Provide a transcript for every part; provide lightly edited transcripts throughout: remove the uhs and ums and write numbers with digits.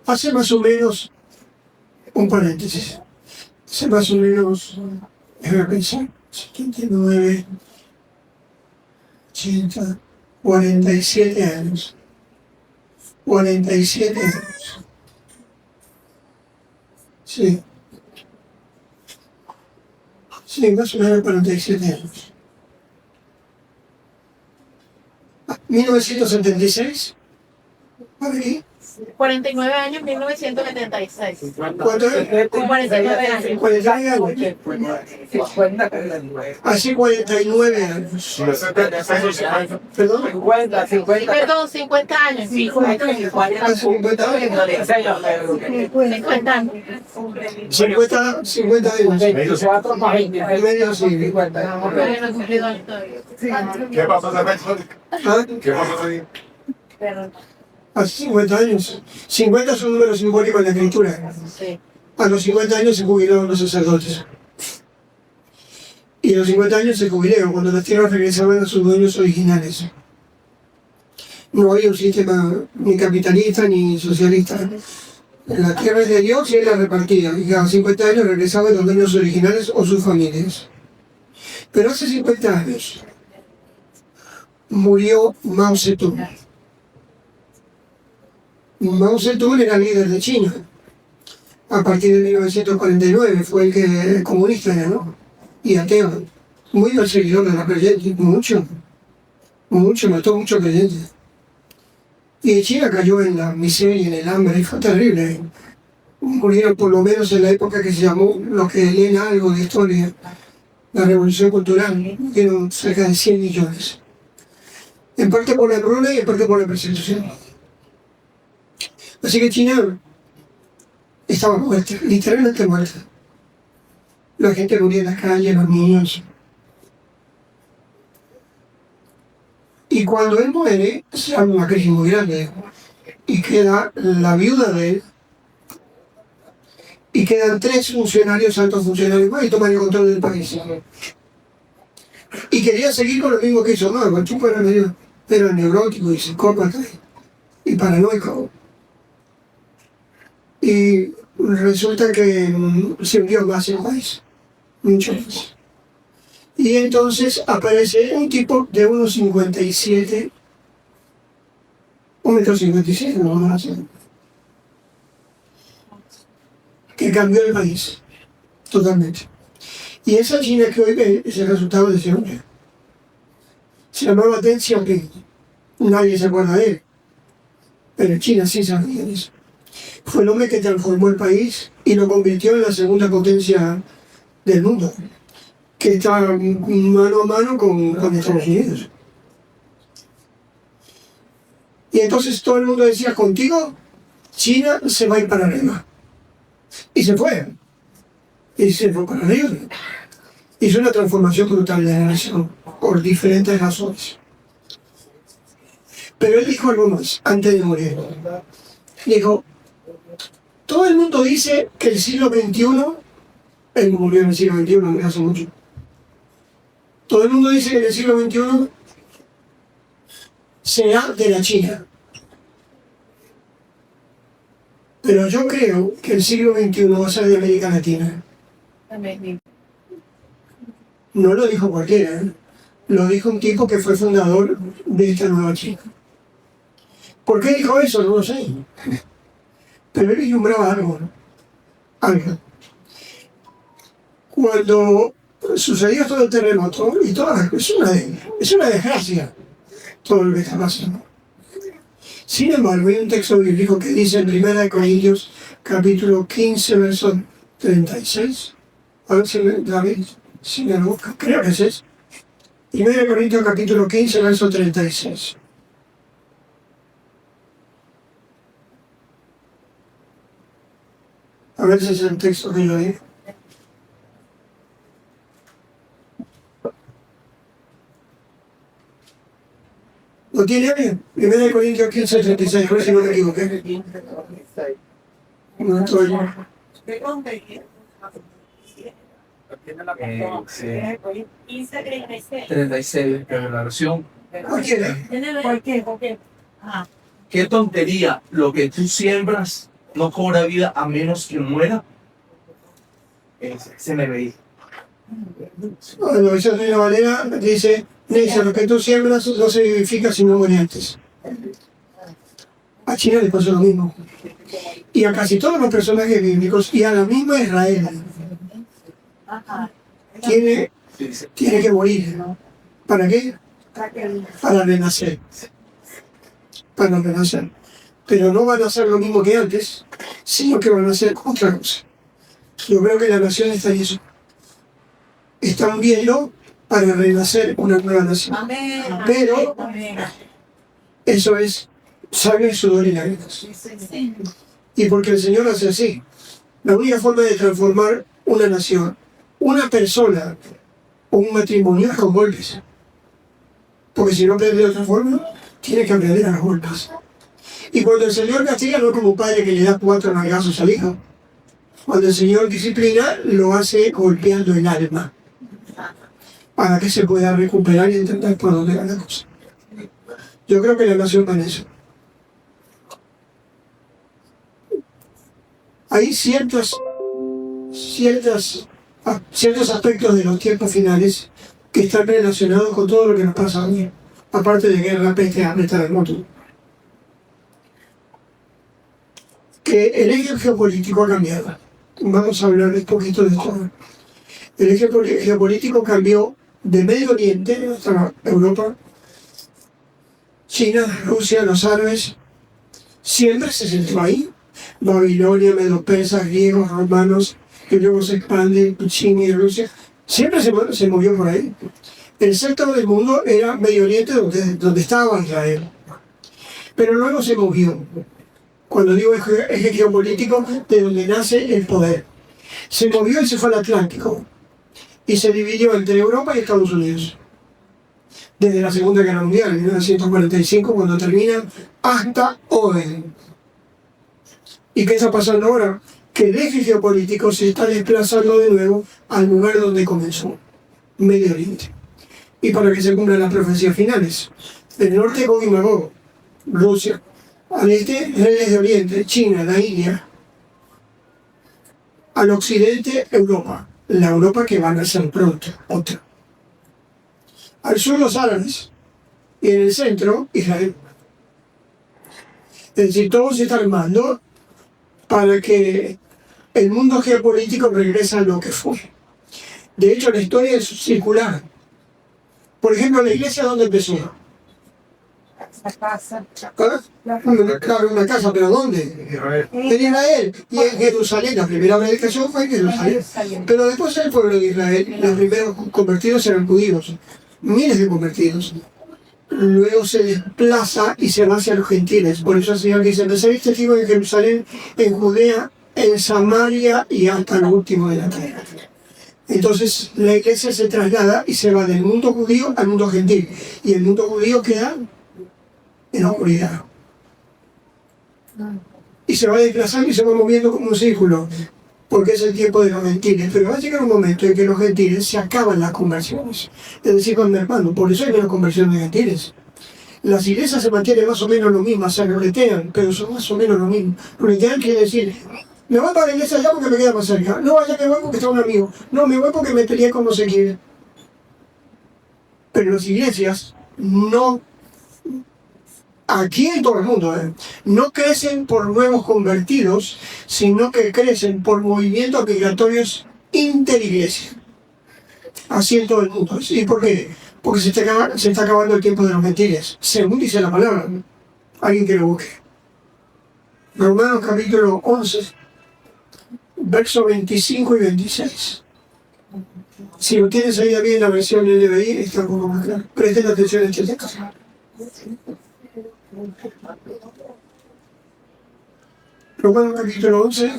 Hace más o menos un paréntesis. Hace más o menos, déjame pensar, 79, 80, 47 años. 47 años. Sí. Sí, más o menos 47 años. 1976. ¿Por aquí? 49 años, 1976. ¿Cuánto es? 49 años. 49 años. Hace 49 años. ¿Perdón? 50 años. 50 años. 50 años. 50 años. 50 años. Medio siglo. Pero no he cumplido años todavía. ¿Qué pasó esa vez? ¿Ah? ¿Qué pasó ahí? Hace 50 años. 50 es un número simbólico en la escritura. Sí. A los 50 años se jubilaron los sacerdotes. Y a los 50 años se jubilaron cuando las tierras regresaban a sus dueños originales. No había un sistema ni capitalista ni socialista. La tierra es de Dios y Él la repartía. Y cada 50 años regresaban los dueños originales o sus familias. Pero hace 50 años murió Mao Zedong. Mao Zedong era líder de China. A partir de 1949 fue el comunista, ¿no? Y ateo. Muy perseguidor de la creyente, mucho, mató muchos creyentes. Y China cayó en la miseria, en el hambre, y fue terrible. Murieron por lo menos en la época que se llamó, los que leen algo de historia, la Revolución Cultural, murieron cerca de 100 millones. En parte por la hambruna y en parte por la persecución. Así que China estaba muerta, literalmente muerta. La gente moría en las calles, los niños. Y cuando él muere, se arma una crisis muy grande. Y queda la viuda de él. Y quedan 3 funcionarios, altos funcionarios más, y toman el control del país. Y quería seguir con lo mismo que hizo Mao. El tipo era neurótico y psicópata y paranoico. Y resulta que se hundió más el país, mucho más. Y entonces aparece un tipo de 1,57, 1,57 m, no más, que cambió el país totalmente. Y esa China que hoy ve es el resultado de ese hombre. Se llamaba Deng Xiaoping. Nadie se acuerda de él, pero China sí sabía de eso. Fue el hombre que transformó el país y lo convirtió en la segunda potencia del mundo, que está mano a mano con Estados Unidos. Y entonces todo el mundo decía, contigo China se va a ir para arriba. Y se fue. Y se fue para arriba. Hizo una transformación brutal de la nación, por diferentes razones. Pero él dijo algo más, antes de morir. Dijo, todo el mundo dice que el siglo XXI, él murió en el siglo XXI, no hace mucho. Todo el mundo dice que en el siglo XXI será de la China. Pero yo creo que el siglo XXI va a ser de América Latina. No lo dijo cualquiera, ¿eh? Lo dijo un tipo que fue fundador de esta nueva China. ¿Por qué dijo eso? No lo sé. Pero él vislumbraba algo, ¿no? Algo. Cuando sucedió todo el terremoto, y es una desgracia todo lo que está pasando. Sin embargo, hay un texto bíblico que dice en 1 Corintios, capítulo 15, verso 36. A ver si me lo busca, creo que es eso. 1 Corintios, capítulo 15, verso 36. A ver si es el texto que yo digo. ¿Lo tiene alguien? 1 Corintios 15, 36, a ver si no me equivoqué. No estoy. Sí. 36, pero la versión. Cualquiera. ¿Por qué? Qué tontería, lo que tú siembras, no cobra vida a menos que muera. Se me veía. Bueno, esa es una manera, dice, Neisa, lo que tú siembras no se vivifica si no muere antes. A China le pasó lo mismo. Y a casi todos los personajes bíblicos, y a la misma Israel. Tiene que morir. ¿Para qué? Para renacer. Para renacer. Pero no van a hacer lo mismo que antes, sino que van a hacer otra cosa. Yo creo que la nación está en eso. Están viendo para renacer una nueva nación. Pero eso es sangre, sudor y lágrimas. Y porque el Señor hace así. La única forma de transformar una nación, una persona o un matrimonio es con golpes. Porque si no aprende de otra forma, tiene que aprender a los golpes. Y cuando el Señor castiga, no es como un padre que le da 4 nalgazos al hijo. Cuando el Señor disciplina, lo hace golpeando el alma. Para que se pueda recuperar y entender por dónde va la cosa. Yo creo que la nación va en eso. Hay ciertos aspectos de los tiempos finales que están relacionados con todo lo que nos pasa hoy, aparte de guerra, peste, hambre, terremoto. Que el eje geopolítico ha cambiado. Vamos a hablar un poquito de esto. El eje geopolítico cambió de Medio Oriente hasta Europa, China, Rusia, los árabes, siempre se centró ahí. Babilonia, medo-persas, griegos, romanos, que luego se expande, China y Rusia, siempre se movió por ahí. El centro del mundo era Medio Oriente, donde estaba Israel. Pero luego se movió. Cuando digo eje geopolítico, de donde nace el poder. Se movió y se fue al Atlántico. Y se dividió entre Europa y Estados Unidos. Desde la Segunda Guerra Mundial, en 1945, cuando termina, hasta hoy. ¿Y qué está pasando ahora? Que el eje geopolítico se está desplazando de nuevo al lugar donde comenzó, Medio Oriente. Y para que se cumplan las profecías finales. Del norte, Gog y Magog, Rusia. Al este, reyes de Oriente, China, la India. Al occidente, Europa. La Europa que van a ser pronto, otra. Al sur, los árabes. Y en el centro, Israel. Es decir, todo se está armando para que el mundo geopolítico regrese a lo que fue. De hecho, la historia es circular. Por ejemplo, la iglesia, ¿dónde empezó? La casa. Claro, una casa, pero ¿dónde? En Israel. Y en Jerusalén. La primera predicación fue en Jerusalén. Pero después el pueblo de Israel, los primeros convertidos eran judíos. Miles de convertidos. Luego se desplaza y se va hacia los gentiles. Por eso el Señor dice, empezaréis testigos en Jerusalén, en Judea, en Samaria y hasta lo último de la tierra. Entonces la iglesia se traslada y se va del mundo judío al mundo gentil. Y el mundo judío queda en la oscuridad. Y se va desplazando y se va moviendo como un círculo. Porque es el tiempo de los gentiles. Pero va a llegar un momento en que los gentiles se acaban las conversiones. Es decir, con mi hermano, por eso hay menos conversión de gentiles. Las iglesias se mantienen más o menos lo mismo, se ruletean, pero son más o menos lo mismo. Ruletean quiere decir, me voy para la iglesia allá porque me queda más cerca. No, allá me voy porque está un amigo. No, me voy porque me peleé con no sé quién. Pero las iglesias no, aquí en todo el mundo, no crecen por nuevos convertidos, sino que crecen por movimientos migratorios interiglesia. Así en todo el mundo. ¿Y por qué? Porque se está acabando el tiempo de los gentiles, según dice la palabra. Alguien que lo busque. Romanos capítulo 11, versos 25 y 26. Si lo tienes ahí bien la versión NBI, está un poco más claro. Presten atención a este texto. Romanos capítulo 11,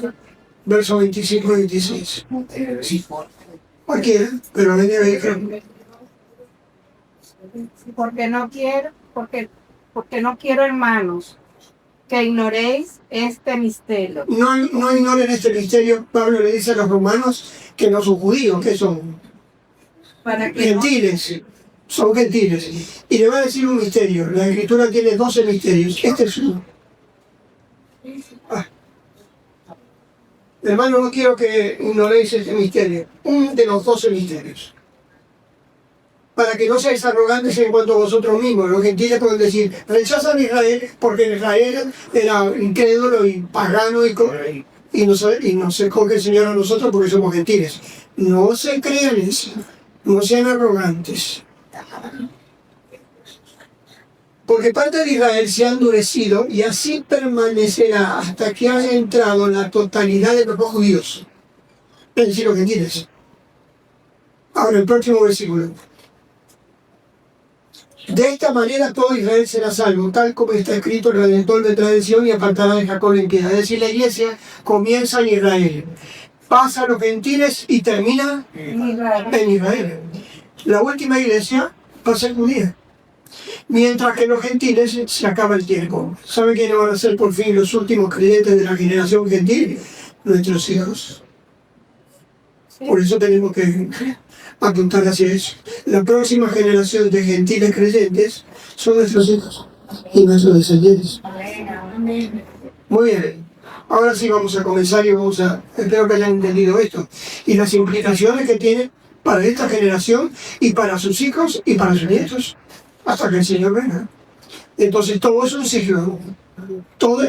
versos 25 y 26. Cualquiera, pero la NBI creo. Porque no quiero, hermanos, que ignoréis este misterio. No ignoren este misterio. Pablo le dice a los romanos que no son judíos, que son gentiles. Son gentiles. Y le va a decir un misterio. La escritura tiene 12 misterios. Este es uno. Hermano, no quiero que ignoréis este misterio, un de los 12 misterios. Para que no seáis arrogantes en cuanto a vosotros mismos. Los gentiles pueden decir, rechazan a Israel porque Israel era incrédulo y pagano y nos escoge el Señor a nosotros porque somos gentiles. No se crean eso, no sean arrogantes. Porque parte de Israel se ha endurecido y así permanecerá hasta que haya entrado la totalidad de los judíos. Es decir, los gentiles. Ahora, el próximo versículo. De esta manera todo Israel será salvo, tal como está escrito, el Redentor vendrá de Sion y apartará de Jacob la impiedad. Es decir, la iglesia comienza en Israel, pasa a los gentiles y termina en Israel. La última iglesia va a ser judía. Mientras que los gentiles se acaba el tiempo. ¿Saben quiénes van a ser por fin los últimos creyentes de la generación gentil? Nuestros hijos. Por eso tenemos que apuntar hacia eso. La próxima generación de gentiles creyentes son nuestros hijos y nuestros descendientes. Muy bien. Ahora sí vamos a comenzar y espero que hayan entendido esto. Y las implicaciones que tiene para esta generación y para sus hijos y para sus nietos. Hasta que el Señor venga. Entonces todo es un ciclo. Todo,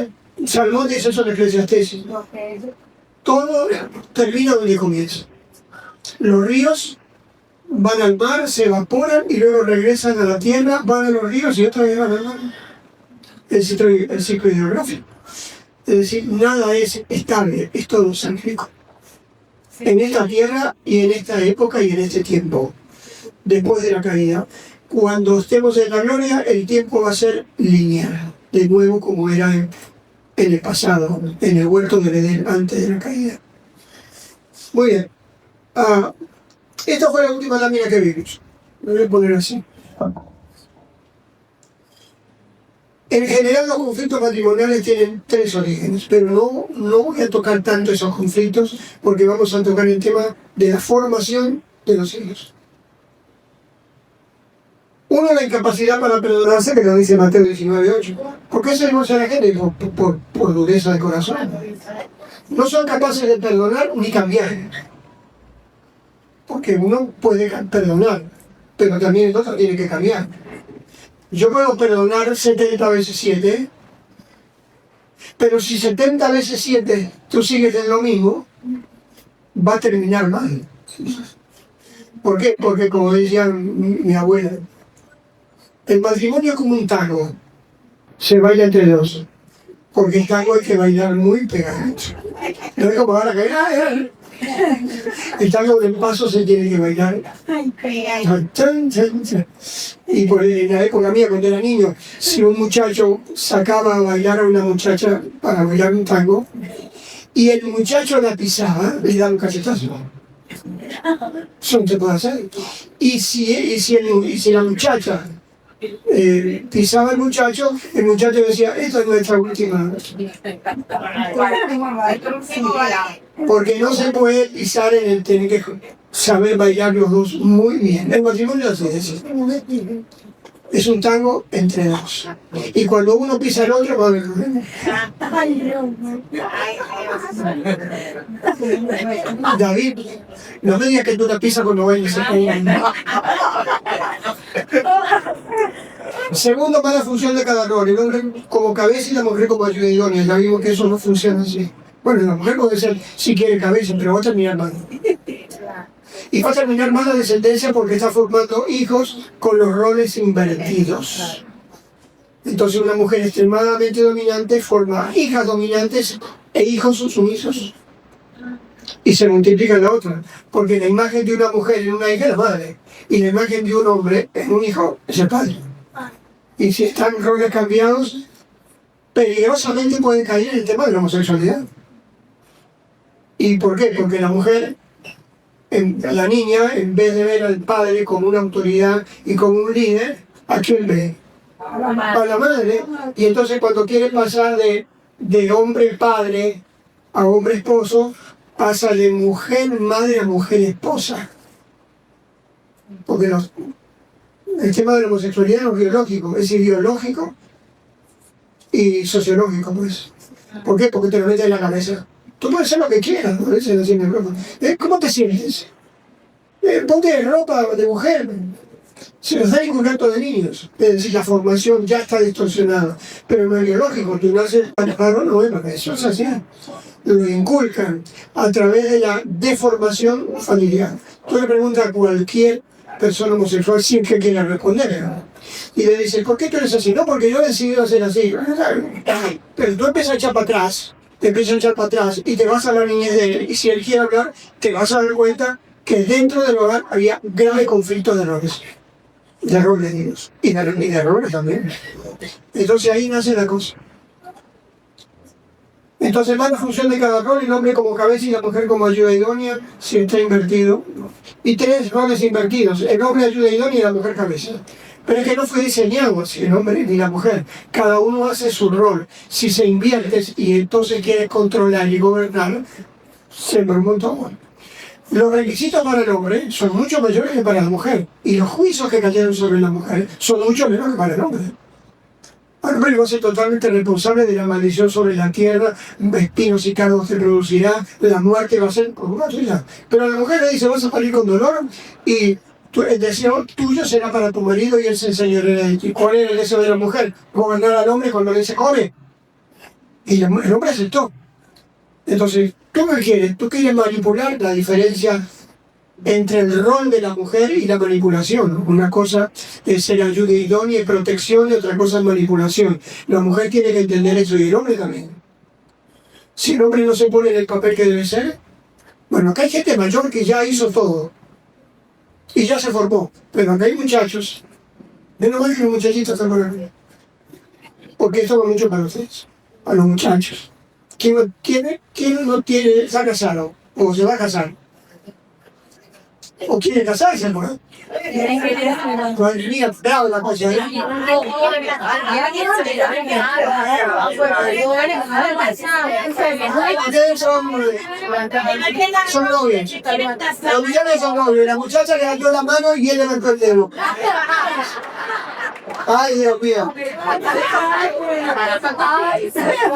Salmón dice eso en Eclesiastés. Todo termina donde comienza. Los ríos van al mar, se evaporan y luego regresan a la tierra, van a los ríos y otra vez van al mar. El ciclo hidrográfico. Es decir, nada es estable, es todo cíclico. En esta tierra y en esta época y en este tiempo. Después de la caída. Cuando estemos en la gloria, el tiempo va a ser lineal, de nuevo como era en el pasado, en el huerto del Edén, antes de la caída. Muy bien. Esta fue la última lámina que vimos. Lo voy a poner así. En general los conflictos matrimoniales tienen 3 orígenes, pero no voy a tocar tanto esos conflictos porque vamos a tocar el tema de la formación de los hijos. Uno, la incapacidad para perdonarse, que lo dice Mateo 19:8. ¿Por qué se divorcia la gente? Por dureza de corazón. No son capaces de perdonar ni cambiar. Porque uno puede perdonar, pero también el otro tiene que cambiar. Yo puedo perdonar 70 veces 7, pero si 70 veces 7 tú sigues en lo mismo, va a terminar mal. ¿Por qué? Porque como decía mi abuela, el matrimonio es como un tango, se baila entre dos, porque el tango hay que bailar muy pegadito. No es como ahora que el tango del paso se tiene que bailar. Y en la época mía, cuando era niño, si un muchacho sacaba a bailar a una muchacha para bailar un tango, y el muchacho la pisaba, le daba un cachetazo. Eso no se puede hacer. Y si la muchacha pisaba al muchacho, el muchacho decía, esta es nuestra última. Porque no se puede pisar en el tener que saber bailar los dos muy bien. El matrimonio es un tango entre dos. Y cuando uno pisa al otro, va a haber problemas. David, no me digas que tú la pisas cuando bailes. Segundo, mala función de cada rol. El hombre como cabeza y la mujer como ayuda idónea. Ya vimos que eso no funciona así. Bueno, la mujer puede ser si quiere cabeza, pero va a terminar mal. Y va a terminar mal la descendencia porque está formando hijos con los roles invertidos. Entonces una mujer extremadamente dominante forma hijas dominantes e hijos sumisos. Y se multiplica la otra, porque la imagen de una mujer en una hija es la madre, y la imagen de un hombre en un hijo es el padre. Y si están roles cambiados, peligrosamente pueden caer en el tema de la homosexualidad. ¿Y por qué? Porque la mujer, la niña, en vez de ver al padre como una autoridad y como un líder, ¿a quién ve? A la madre. Y entonces cuando quiere pasar de hombre padre a hombre esposo, pasa de mujer madre a mujer esposa. Porque el tema de la homosexualidad no es biológico, es ideológico y sociológico, pues. ¿Por qué? Porque te lo mete en la cabeza. Tú puedes hacer lo que quieras, a veces no tienes ropa. ¿Cómo te sientes? Ponte ropa de mujer. Se nos da inculcando de niños. Es decir, la formación ya está distorsionada. Pero no es biológico, tú naces varón o hembra, eso es así. Lo inculcan a través de la deformación familiar. Tú le preguntas a cualquier persona homosexual sin que quiera responder, ¿no? Y le dices, ¿por qué tú eres así? No, porque yo he decidido hacer así. Pero tú empiezas a echar para atrás, y te vas a la niñez de él. Y si él quiere hablar, te vas a dar cuenta que dentro del hogar había grave conflicto de roles. De roles, Dios. Y de roles también. Entonces ahí nace la cosa. Entonces, más la función de cada rol, el hombre como cabeza y la mujer como ayuda idónea, si está invertido. Y 3 roles invertidos, el hombre ayuda idónea y la mujer cabeza. Pero es que no fue diseñado así el hombre ni la mujer. Cada uno hace su rol. Si se invierte y entonces quiere controlar y gobernar, se mermó todo. Los requisitos para el hombre son mucho mayores que para la mujer. Y los juicios que cayeron sobre la mujer son mucho menos que para el hombre. El hombre va a ser totalmente responsable de la maldición sobre la tierra, espinos y cardos te producirá, la muerte va a ser por una tuya. Pero a la mujer le dice, vas a parir con dolor y el deseo tuyo será para tu marido y él se enseñoreará de ti. ¿Cuál era el deseo de la mujer? Gobernar al hombre cuando le dice, come. Y el hombre aceptó. Entonces, ¿tú qué quieres? ¿Tú quieres manipular? La diferencia entre el rol de la mujer y la manipulación, ¿no? Una cosa es ser ayuda idónea y protección y otra cosa es manipulación. La mujer tiene que entender eso y el hombre también. Si el hombre no se pone en el papel que debe ser, bueno, acá hay gente mayor que ya hizo todo y ya se formó, pero acá hay muchachos, menos mal que los muchachitos están por aquí, porque esto va mucho para ustedes, a los muchachos. ¿Quién no tiene, se ha casado o se va a casar? ¿O quiere casarse, no? Madre mía, bravo la cosa, ¿eh? Ustedes son novios. Los muchachos son novios. La muchacha levantó la mano y él levantó el dedo. Ay, Dios mío.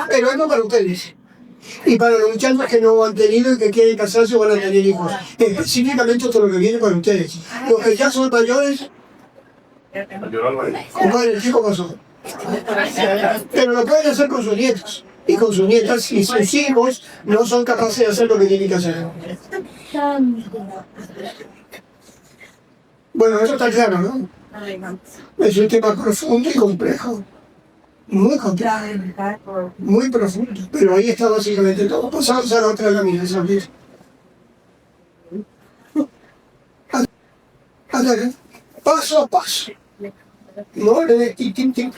Pero esto para ustedes. Y para los muchachos que no han tenido y que quieren casarse o van a tener hijos. Específicamente esto es lo que viene para ustedes. Los que ya son mayores, compadre, el chico pasó. Pero lo pueden hacer con sus nietos y con sus nietas y sus hijos no son capaces de hacer lo que tienen que hacer. Bueno, eso está claro, ¿no? Es un tema profundo y complejo. Muy complejo, muy profundo, pero ahí está básicamente todo. Pasamos a la otra lámina, ¿sabes? Paso a paso. No le tin.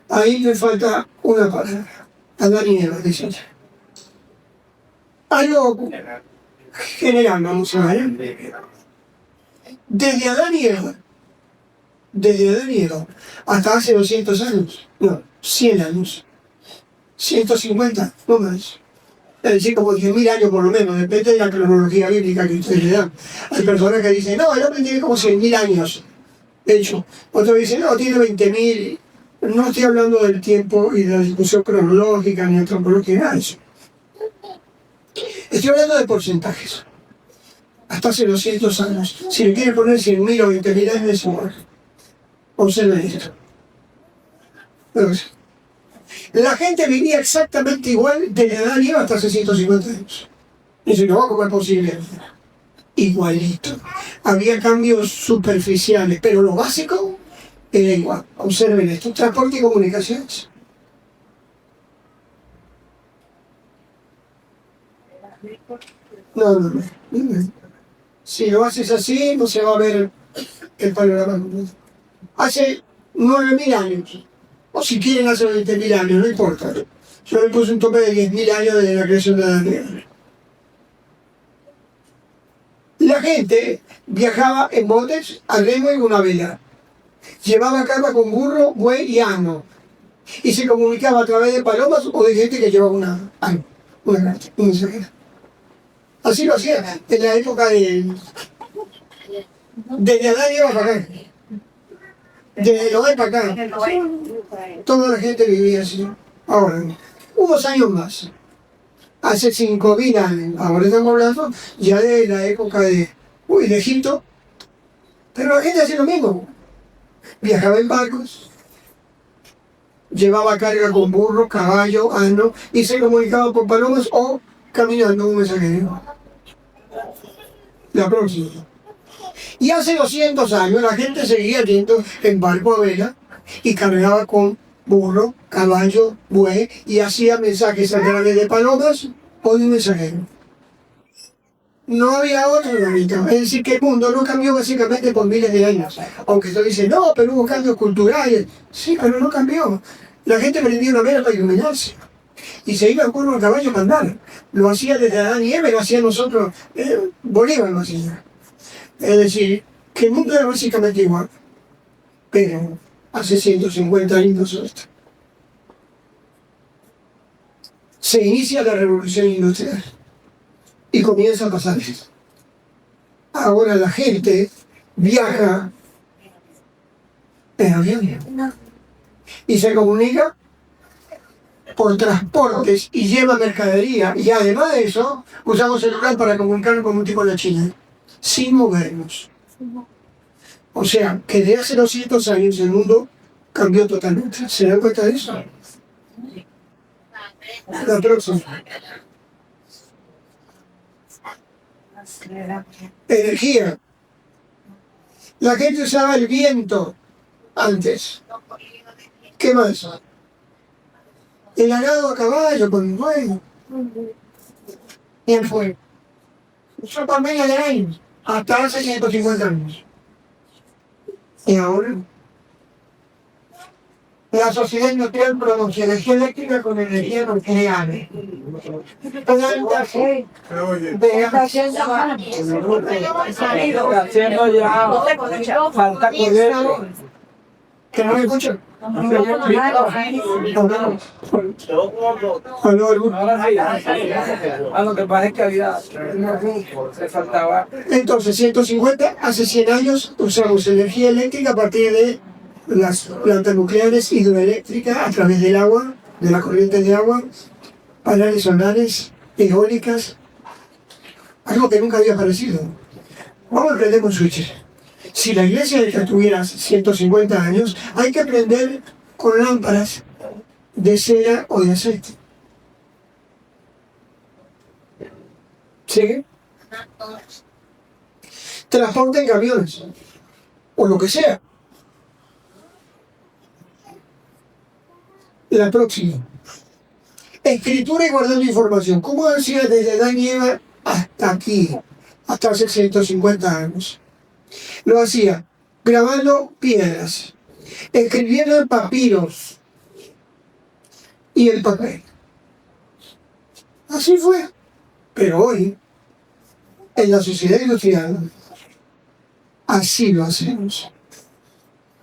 Ahí le falta una palabra. Adán y Eva, dice ella. Algo general, vamos a ver. Desde Adán y Eva, hasta hace 200 años, no, 100 años, 150, no más. Es decir, como 10.000 años por lo menos, depende de la cronología bíblica que ustedes le dan. Hay personas que dicen, no, el hombre tiene como 100.000 años. De hecho, otros dicen, no, tiene 20.000. No estoy hablando del tiempo y de la discusión cronológica ni antropológica, nada de eso. Estoy hablando de porcentajes. Hasta hace 200 años. Si le quieren poner 100.000 o 20.000 años, es igual. Observen esto. La gente vivía exactamente igual desde Adán y Eva hasta hace 150 años. Dice, no, ¿cómo es posible? Igualito. Había cambios superficiales, pero lo básico era igual. Observen esto. Transporte y comunicaciones. No. Si lo haces así, no se va a ver el panorama completo. Hace 9.000 años, o si quieren hace 20.000 años, no importa. Yo le puse un tope de 10.000 años desde la creación de la Tierra. La gente viajaba en botes a remo y una vela. Llevaba carga con burro, buey y asno. Y se comunicaba a través de palomas o de gente que llevaba una carta, un mensajero. Así lo hacía en la época de Adán y Eva para acá. Desde Noé para acá. Toda la gente vivía así. Ahora, unos años más, hace 5.000 años, ahora estamos hablando ya de la época de Egipto, pero la gente hacía lo mismo, viajaba en barcos, llevaba carga con burro, caballo, asno, y se comunicaba por palomas o caminando un mensajero. La próxima. Y hace 200 años la gente seguía yendo en barco a vela y cargaba con burro, caballo, buey y hacía mensajes a través de palomas o de un mensajero. No había otro ahorita. Es decir, que el mundo no cambió básicamente por miles de años. Aunque usted dice, no, pero hubo cambios culturales. Sí, pero no cambió. La gente prendía una vela para iluminarse. Y se iba con un caballo a andar. Lo hacía desde Adán y Eva, lo hacía nosotros. Bolívar lo hacía. Es decir, que el mundo era básicamente igual. Pero hace 150 años esto. Se inicia la revolución industrial y comienza a pasar esto. Ahora la gente viaja en avión y se comunica por transportes y lleva mercadería, y además de eso usamos celular para comunicarnos con un tipo de China sin movernos. O sea, que de hace 200 años el mundo cambió totalmente. ¿Se dan cuenta de eso? La próxima. Energía. La gente usaba el viento antes. ¿Qué más? El arado a caballo con el fuego. Y el fuego. Eso por medio de años. Hasta hace 150 años. Y ahora, la sociedad industrial produce energía eléctrica con energía nuclear. Falta corriente. ¿Que no me escuchan? Lo que pasa es que había. Se faltaba. Entonces, 150, hace 100 años usamos energía eléctrica a partir de las plantas nucleares hidroeléctricas a través del agua, de la corriente de agua, paneles solares, eólicas, algo que nunca había aparecido. Vamos a prender un switch. Si la iglesia de que tuviera 150 años, hay que prender con lámparas de cera o de aceite. ¿Sigue? Transporte en camiones, o lo que sea. La próxima. Escritura y guardando información. ¿Cómo decía desde Adán y Eva hasta aquí? Hasta hace 150 años. Lo hacía grabando piedras, escribiendo en papiros y el papel. Así fue. Pero hoy, en la sociedad industrial, así lo hacemos.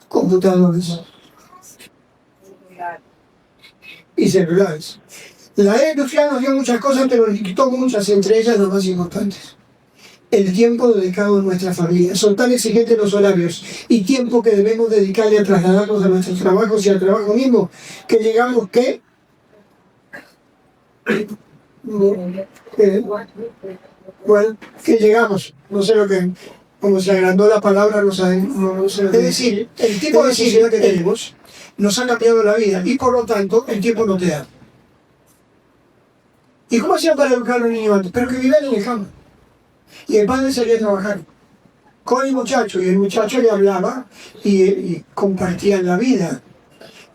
Computadores y celulares. La era industrial nos dio muchas cosas, pero nos quitó muchas, entre ellas las más importantes. El tiempo dedicado a nuestra familia. Son tan exigentes los horarios y tiempo que debemos dedicarle a trasladarnos a nuestros trabajos y al trabajo mismo, que llegamos que... Bueno, que llegamos, no sé lo que... Como se agrandó la palabra, no sé lo que... Es decir, el tipo de sociedad que tenemos nos ha cambiado la vida y por lo tanto el tiempo no te da. ¿Y cómo hacían para educar a los niños antes? Pero que vivían en el campo. Y el padre salía a trabajar con el muchacho, y el muchacho le hablaba y compartían la vida.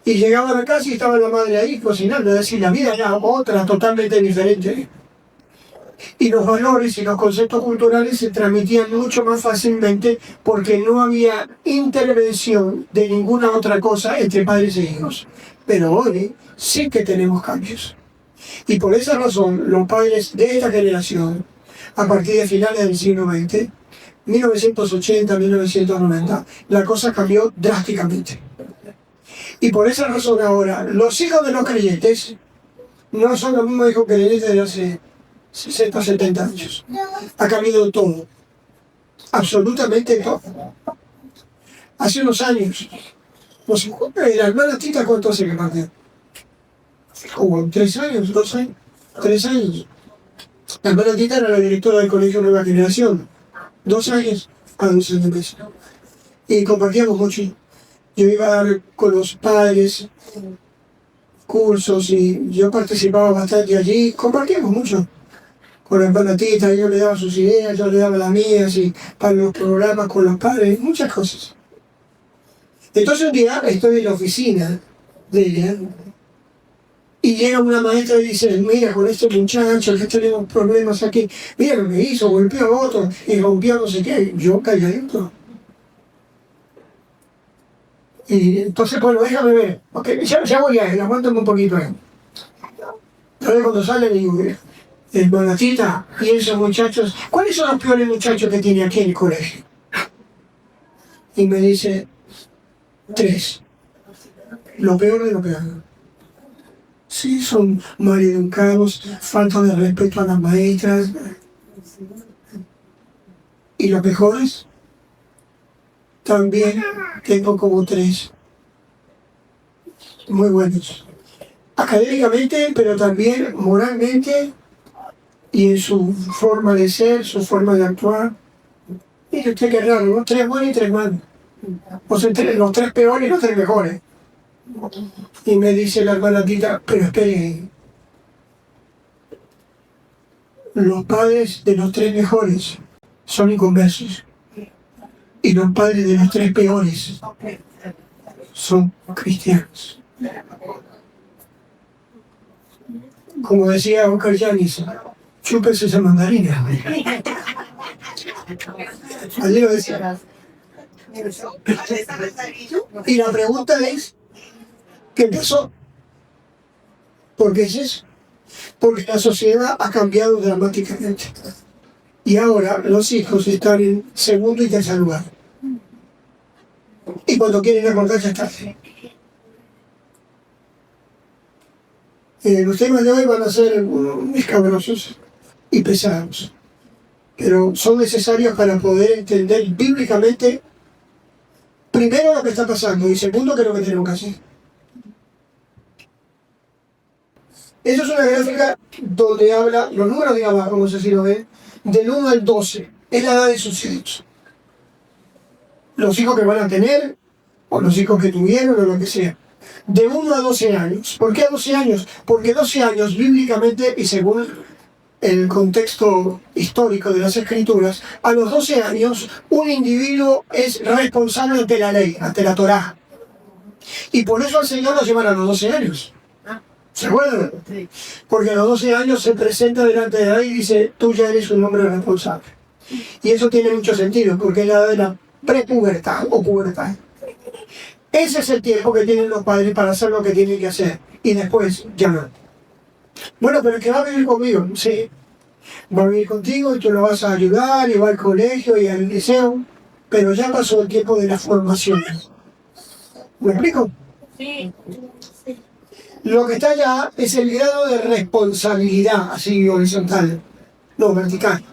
Y llegaban a casa y estaba la madre ahí cocinando, es decir, la vida era otra, totalmente diferente. Y los valores y los conceptos culturales se transmitían mucho más fácilmente porque no había intervención de ninguna otra cosa entre padres e hijos. Pero hoy sí que tenemos cambios. Y por esa razón, los padres de esta generación, a partir de finales del siglo XX, 1980, 1990, la cosa cambió drásticamente. Y por esa razón ahora, los hijos de los creyentes no son los mismos hijos creyentes de hace 60, 70 años. Ha cambiado todo. Absolutamente todo. Hace unos años, no sé, la hermana Tita, ¿cuánto hace que partió? como 3 años, 2 años, 3 años. La hermana Tita era la directora del Colegio Nueva Generación, 2 años a 12 meses. Y compartíamos mucho. Yo iba a dar con los padres cursos y yo participaba bastante allí, compartíamos mucho. Con la hermana Tita, yo le daba sus ideas, yo le daba las mías, y para los programas con los padres, muchas cosas. Entonces un día estoy en la oficina de ella y llega una maestra y dice, mira, con este muchacho que tenemos problemas aquí, mira lo que hizo, golpeó a otro y rompió no sé qué, yo calladito. Y entonces, bueno, déjame ver, porque ya voy a él, aguántame un poquito ahí. Entonces cuando sale le digo, hermana Tita, y esos muchachos, ¿cuáles son los peores muchachos que tiene aquí en el colegio? Y me dice, 3. Lo peor de lo peor. Sí, son maleducados, falta de respeto a las maestras. Y los mejores, también tengo como 3. Muy buenos. Académicamente, pero también moralmente y en su forma de ser, su forma de actuar. Y usted qué raro, ¿no? 3 buenos y 3 malos. O sea, los 3 peores y los 3 mejores. Y me dice la hermana Tita, pero espere, los padres de los 3 mejores son inconversos. Y los padres de los 3 peores son cristianos. Como decía Oscar Yanis, chúpese esa mandarina. Allí lo decía. Y la pregunta es, ¿qué pasó? ¿Por qué es eso? Porque la sociedad ha cambiado dramáticamente. Y ahora los hijos están en segundo y tercer lugar. Y cuando quieren acordar ya está. Los temas de hoy van a ser escabrosos y pesados, pero son necesarios para poder entender bíblicamente, primero, lo que está pasando y segundo, qué es lo que tenemos que hacer. Eso es una gráfica donde habla, los números de abajo, no sé si lo ven, del 1 al 12, es la edad de sus hijos. Los hijos que van a tener, o los hijos que tuvieron, o lo que sea. De 1 a 12 años. ¿Por qué a 12 años? Porque 12 años, bíblicamente, y según el contexto histórico de las Escrituras, a los 12 años, un individuo es responsable ante la ley, ante la Torá. Y por eso al Señor lo llevan a los 12 años. ¿Se acuerdan? Porque a los 12 años se presenta delante de la ley y dice, tú ya eres un hombre responsable. Y eso tiene mucho sentido, porque es la edad de la prepubertad o pubertad. Ese es el tiempo que tienen los padres para hacer lo que tienen que hacer. Y después ya no. Bueno, pero el que va a vivir conmigo, sí. Va a vivir contigo y tú lo vas a ayudar y va al colegio y al liceo. Pero ya pasó el tiempo de la formación. ¿Me explico? Sí. Lo que está allá es el grado de responsabilidad, así horizontal, no vertical.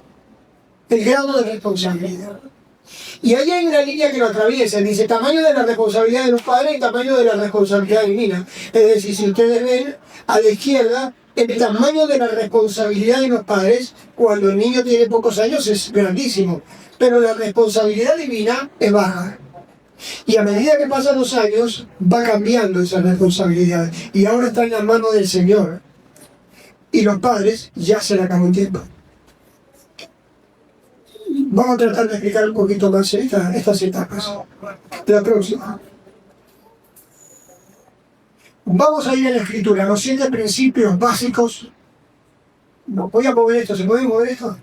El grado de responsabilidad. Y ahí hay una línea que lo atraviesa, dice tamaño de la responsabilidad de los padres y tamaño de la responsabilidad divina. Es decir, si ustedes ven a la izquierda, el tamaño de la responsabilidad de los padres cuando el niño tiene pocos años es grandísimo, pero la responsabilidad divina es baja. Y a medida que pasan los años, va cambiando esa responsabilidad. Y ahora está en las manos del Señor. Y los padres ya se le acabó el tiempo. Vamos a tratar de explicar un poquito más estas etapas. La próxima. Vamos a ir a la Escritura, los 7 principios básicos. Voy a mover esto, ¿se puede mover esto?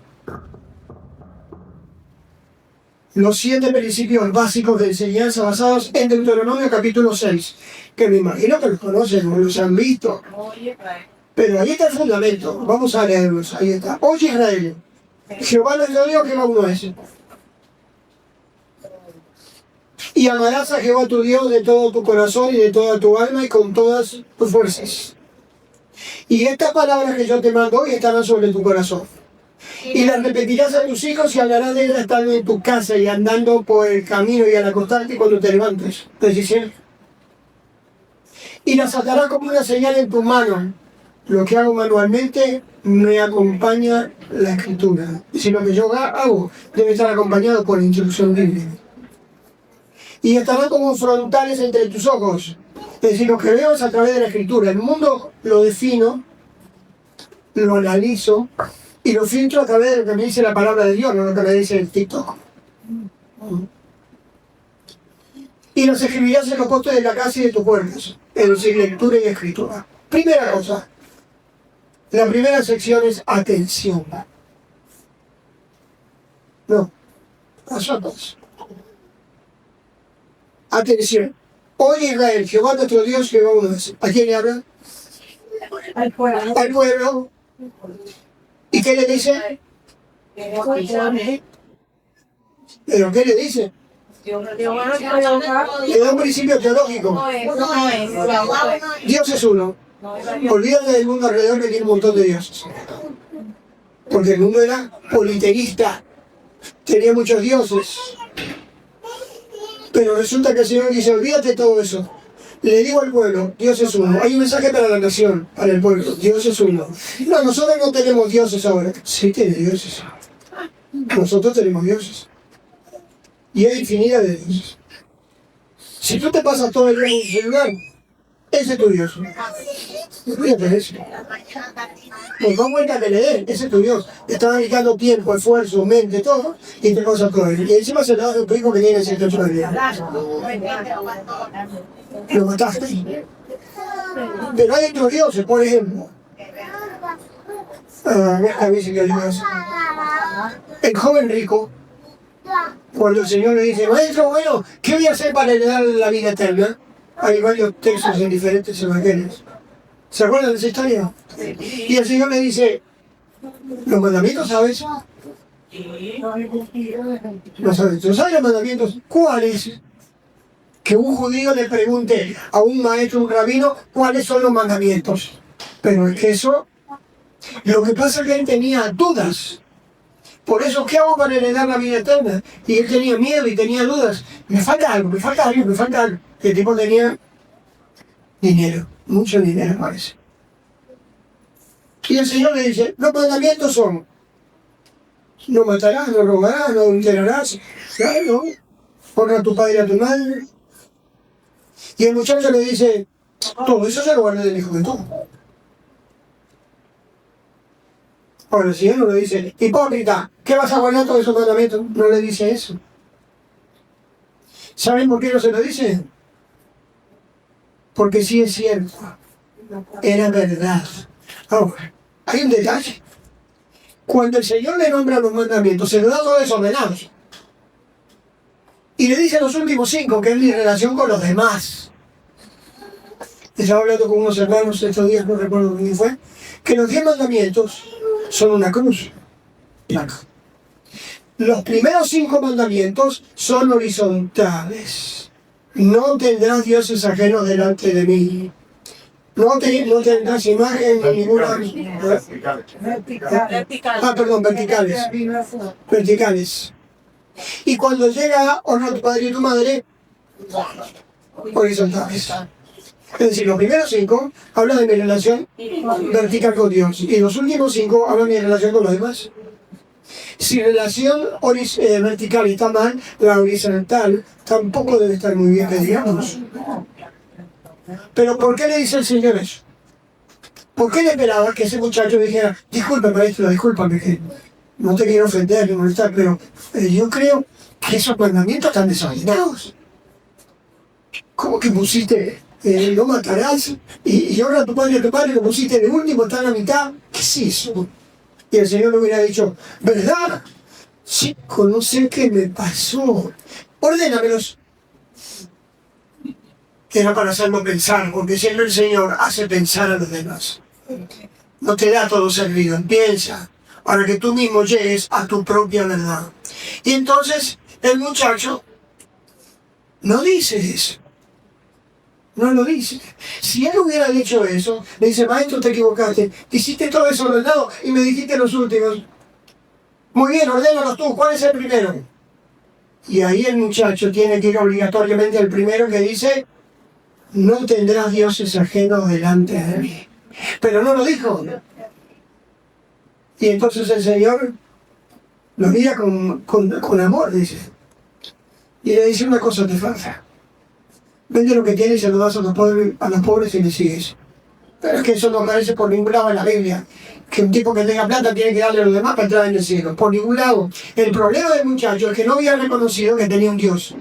Los 7 principios básicos de enseñanza basados en Deuteronomio capítulo 6, que me imagino que los conocen o los han visto. Pero ahí está el fundamento, vamos a leerlos, ahí está. Oye Israel, Jehová nuestro Dios, Jehová uno es. Y amarás a Jehová tu Dios de todo tu corazón y de toda tu alma y con todas tus fuerzas. Y estas palabras que yo te mando hoy estarán sobre tu corazón. Y las repetirás a tus hijos y hablarás de ellas estando en tu casa y andando por el camino y al acostarte cuando te levantes. 17. y las atarás como una señal en tu mano. Lo que hago manualmente me acompaña la escritura. Y si lo que yo hago debe estar acompañado por la instrucción bíblica. Y estarán como frontales entre tus ojos. Es decir, lo que veo es a través de la escritura. El mundo lo defino, lo analizo y lo filtro a través de lo que me dice la palabra de Dios, no lo que me dice el TikTok. Y los escribirás en los postes de la casa y de tus puertas, es decir, lectura y escritura. Primera cosa, la primera sección es atención. No, nosotros. Atención. Oye Israel, Jehová nuestro Dios, Jehová uno es. ¿A quién le habla? Al pueblo. Al pueblo. ¿Y qué le dice? ¿Pero qué le dice? Le da un principio teológico. Dios es uno. Olvídate del mundo alrededor que tiene un montón de dioses. Porque el mundo era politeísta. Tenía muchos dioses. Pero resulta que el Señor dice, olvídate de todo eso. Le digo al pueblo, Dios es uno. Hay un mensaje para la nación, para el pueblo. Dios es uno. No, nosotros no tenemos dioses ahora. Sí tiene dioses. Nosotros tenemos dioses. Y hay infinidad de dioses. Si tú te pasas todo el día en un celular, ese es tu Dios. Fíjate eso. Pues da cuenta que le den, ese es tu Dios. Te está dedicando tiempo, esfuerzo, mente, todo, y te pasa todo. Y encima se le da un hijo que tiene 108 años. Lo mataste. Pero hay otros dioses, por ejemplo. A mí sí que Dios. El joven rico, cuando el Señor le dice, maestro, bueno, ¿qué voy a hacer para heredar la vida eterna? Hay varios textos en diferentes evangelios. ¿Se acuerdan de esa historia? Y el Señor le dice, ¿los mandamientos sabes? No sabes. ¿Tú sabes los mandamientos? ¿Cuáles? Que un judío le pregunte a un maestro, un rabino, ¿cuáles son los mandamientos? Pero es que eso, lo que pasa es que él tenía dudas. Por eso, ¿qué hago para heredar la vida eterna? Y él tenía miedo y tenía dudas. Me falta algo, me falta algo, me falta algo. El tipo tenía dinero, mucho dinero parece. Y el Señor le dice, los mandamientos son, no matarás, no robarás, no adulterarás, claro, honra a tu padre y a tu madre. Y el muchacho le dice, todo eso se lo guardé del hijo de tú. Ahora el Señor no le dice, hipócrita, ¿qué vas a guardar todos esos mandamientos? No le dice eso. ¿Saben por qué no se lo dice? Porque sí es cierto, era verdad. Ahora, hay un detalle. Cuando el Señor le nombra los mandamientos, se los da todos desordenados. Y le dice los últimos 5, que es mi relación con los demás. Estaba hablando con unos hermanos estos días, no recuerdo quién fue, que los 10 mandamientos son una cruz. Los primeros 5 mandamientos son horizontales. No tendrás dioses ajenos delante de mí. No tendrás imagen ni ninguna... verticales. Verticales. Y cuando llega honra a tu padre y tu madre, horizontales. Es decir, los primeros 5 hablan de mi relación vertical con Dios. Y los últimos 5 hablan de mi relación con los demás. Si relación vertical está mal, la horizontal tampoco debe estar muy bien, que digamos. Pero ¿por qué le dice el Señor eso? ¿Por qué le esperaba que ese muchacho dijera, disculpe maestro, discúlpame, que no te quiero ofender ni molestar, pero yo creo que esos mandamientos están desordenados? ¿Cómo que pusiste no matarás y honra a tu padre y a tu padre, lo pusiste en el último, está en la mitad? ¿Qué es eso? Y el Señor le hubiera dicho, ¿verdad? Chico, no sé qué me pasó. Ordénamelos. Era para hacerlo pensar, porque siempre el Señor hace pensar a los demás. No te da todo servido, piensa, para que tú mismo llegues a tu propia verdad. Y entonces el muchacho no dice eso. No lo dice. Si él hubiera dicho eso, le dice, maestro, te equivocaste, hiciste todo desordenado y me dijiste los últimos. Muy bien, ordénalos tú, ¿cuál es el primero? Y ahí el muchacho tiene que ir obligatoriamente al primero que dice, no tendrás dioses ajenos delante de mí. Pero no lo dijo. Y entonces el Señor lo mira con amor, dice. Y le dice una cosa te falta. Vende lo que tienes y se lo das a los pobres y le sigues. Pero es que eso no aparece por ningún lado en la Biblia. Que un tipo que tenga plata tiene que darle a los demás para entrar en el cielo. Por ningún lado. El problema del muchacho es que no había reconocido que tenía un Dios.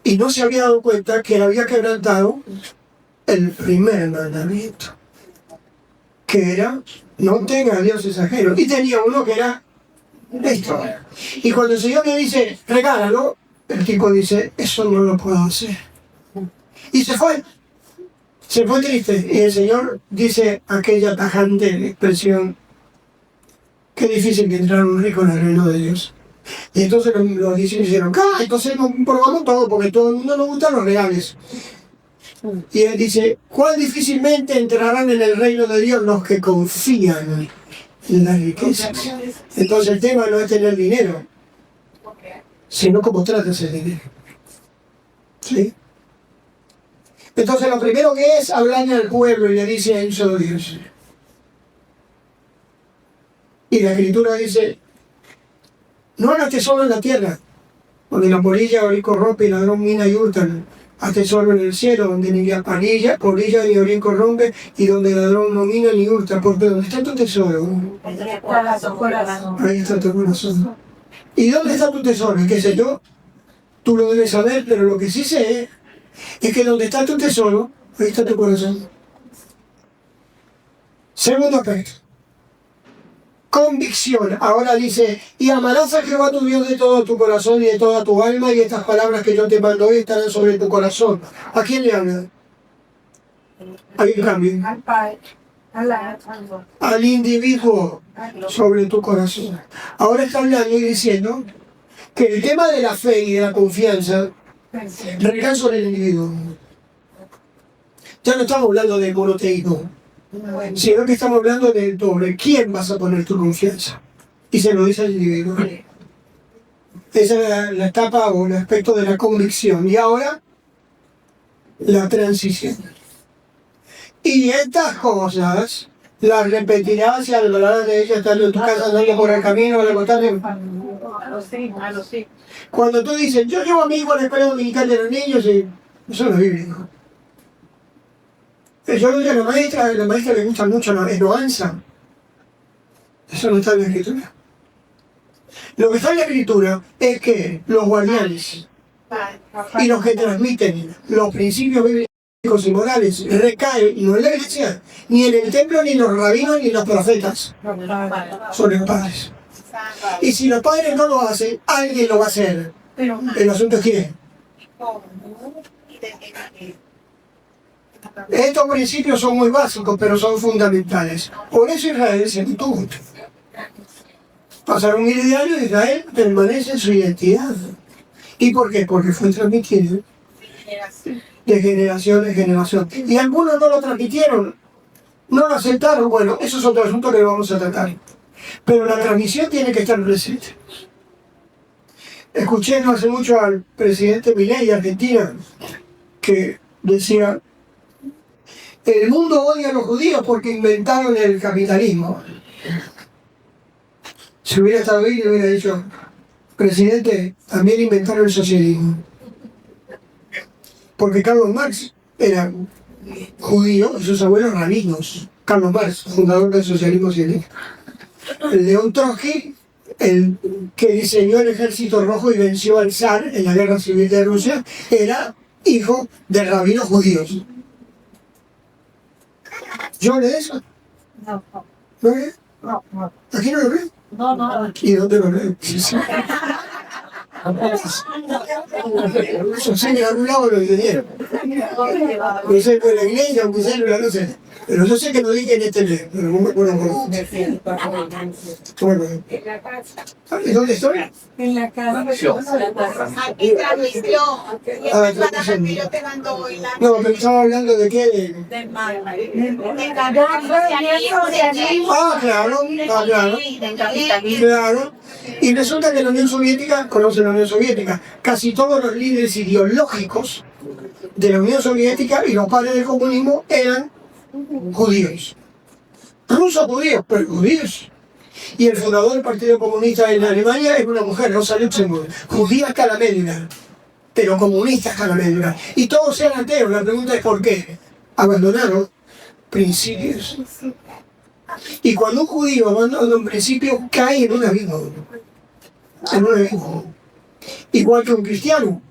Y no se había dado cuenta que había quebrantado el primer mandamiento. Que era, no tenga dioses ajenos. Y tenía uno que era esto. Y cuando el Señor le dice, regálalo, el tipo dice, eso no lo puedo hacer. Y se fue. Se fue triste. Y el Señor dice aquella tajante expresión, qué difícil que entrar un rico en el reino de Dios. Y entonces los discípulos dijeron, entonces probamos todo, porque todo el mundo nos gustan los reales. Y él dice, cuán difícilmente entrarán en el reino de Dios los que confían en las riquezas. Entonces el tema no es tener dinero, sino cómo tratas el dinero. ¿Sí? Entonces lo primero que es hablarle al pueblo y le dice a un solo Dios. Y la Escritura dice, no hagas tesoro en la tierra, donde la polilla orín corrompe y el ladrón mina y hurtan. Haz tesoro en el cielo, donde ni la polilla ni orín corrompe y donde el ladrón no mina ni hurta. Porque ¿dónde está tu tesoro? Ahí está tu corazón. ¿Y dónde está tu tesoro? ¿Qué sé yo? Tú lo debes saber, pero lo que sí sé es que donde está tu tesoro, ahí está tu corazón. Segundo aspecto. Convicción. Ahora dice, y amarás a Jehová tu Dios de todo tu corazón y de toda tu alma, y estas palabras que yo te mando hoy estarán sobre tu corazón. ¿A quién le habla? Hay un cambio. Al individuo sobre tu corazón. Ahora está hablando y diciendo que el tema de la fe y de la confianza recae sobre el individuo. Ya no estamos hablando del monoteísmo, sino que estamos hablando de sobre quién vas a poner tu confianza. Y se lo dice al individuo. Esa es la etapa o el aspecto de la convicción. Y ahora, la transición. Y estas cosas las repetirás y hablarás de ellas estando en tu casa, andando por el camino, al acostarte. Cuando tú dices, yo llevo a mi hijo a la escuela dominical de los niños, y eso no es bíblico. Yo creo que a la maestra le gusta mucho la eloanza. Eso no está en la Escritura. Lo que está en la Escritura es que los guardianes y los que transmiten los principios bíblicos y morales recaen no en la iglesia, ni en el templo, ni en los rabinos, ni en los profetas. Son los padres. Y si los padres no lo hacen, alguien lo va a hacer. El asunto es quién. Estos principios son muy básicos, pero son fundamentales. Por eso Israel se detuvo. Pasaron 1000 de años y Israel permanece en su identidad. ¿Y por qué? Porque fue transmitido de generación en generación. Y algunos no lo transmitieron, no lo aceptaron. Bueno, eso es otro asunto que vamos a tratar. Pero la transmisión tiene que estar presente. Escuché no hace mucho al presidente Milei de Argentina que decía: el mundo odia a los judíos porque inventaron el capitalismo. Si hubiera estado ahí, le hubiera dicho: presidente, también inventaron el socialismo. Porque Carlos Marx era judío y sus abuelos rabinos. Carlos Marx, fundador del socialismo científico. El León Trotsky, el que diseñó el ejército rojo y venció al zar en la guerra civil de Rusia, era hijo de rabinos judíos. ¿Yo leí eso? No. ¿No leí? No. ¿Aquí no lo leí? No. ¿Y dónde lo leí? Yo sé que en algún lado lo entendieron. No sé, por la iglesia, aunque sea, no sé. Pero yo sé que lo dije en este libro, pero no me acuerdo cómo. ¿Y dónde estoy? En la casa. Aquí transmisión. Y estas palabras que yo te mando hoy. No, pero estaba hablando de qué. Claro. Claro. Y resulta que la Unión Soviética, conoce la Unión Soviética, casi todos los líderes ideológicos de la Unión Soviética y los padres del comunismo eran judíos. Rusos judíos, pero judíos. Y el fundador del Partido Comunista en Alemania es una mujer, Rosa Luxemburg, judía hasta la médula, pero comunista hasta la médula. Y todos eran ateos. La pregunta es ¿por qué? Abandonaron principios. Y cuando un judío abandona un principio, cae en un abismo. En un abismo. Igual que un cristiano.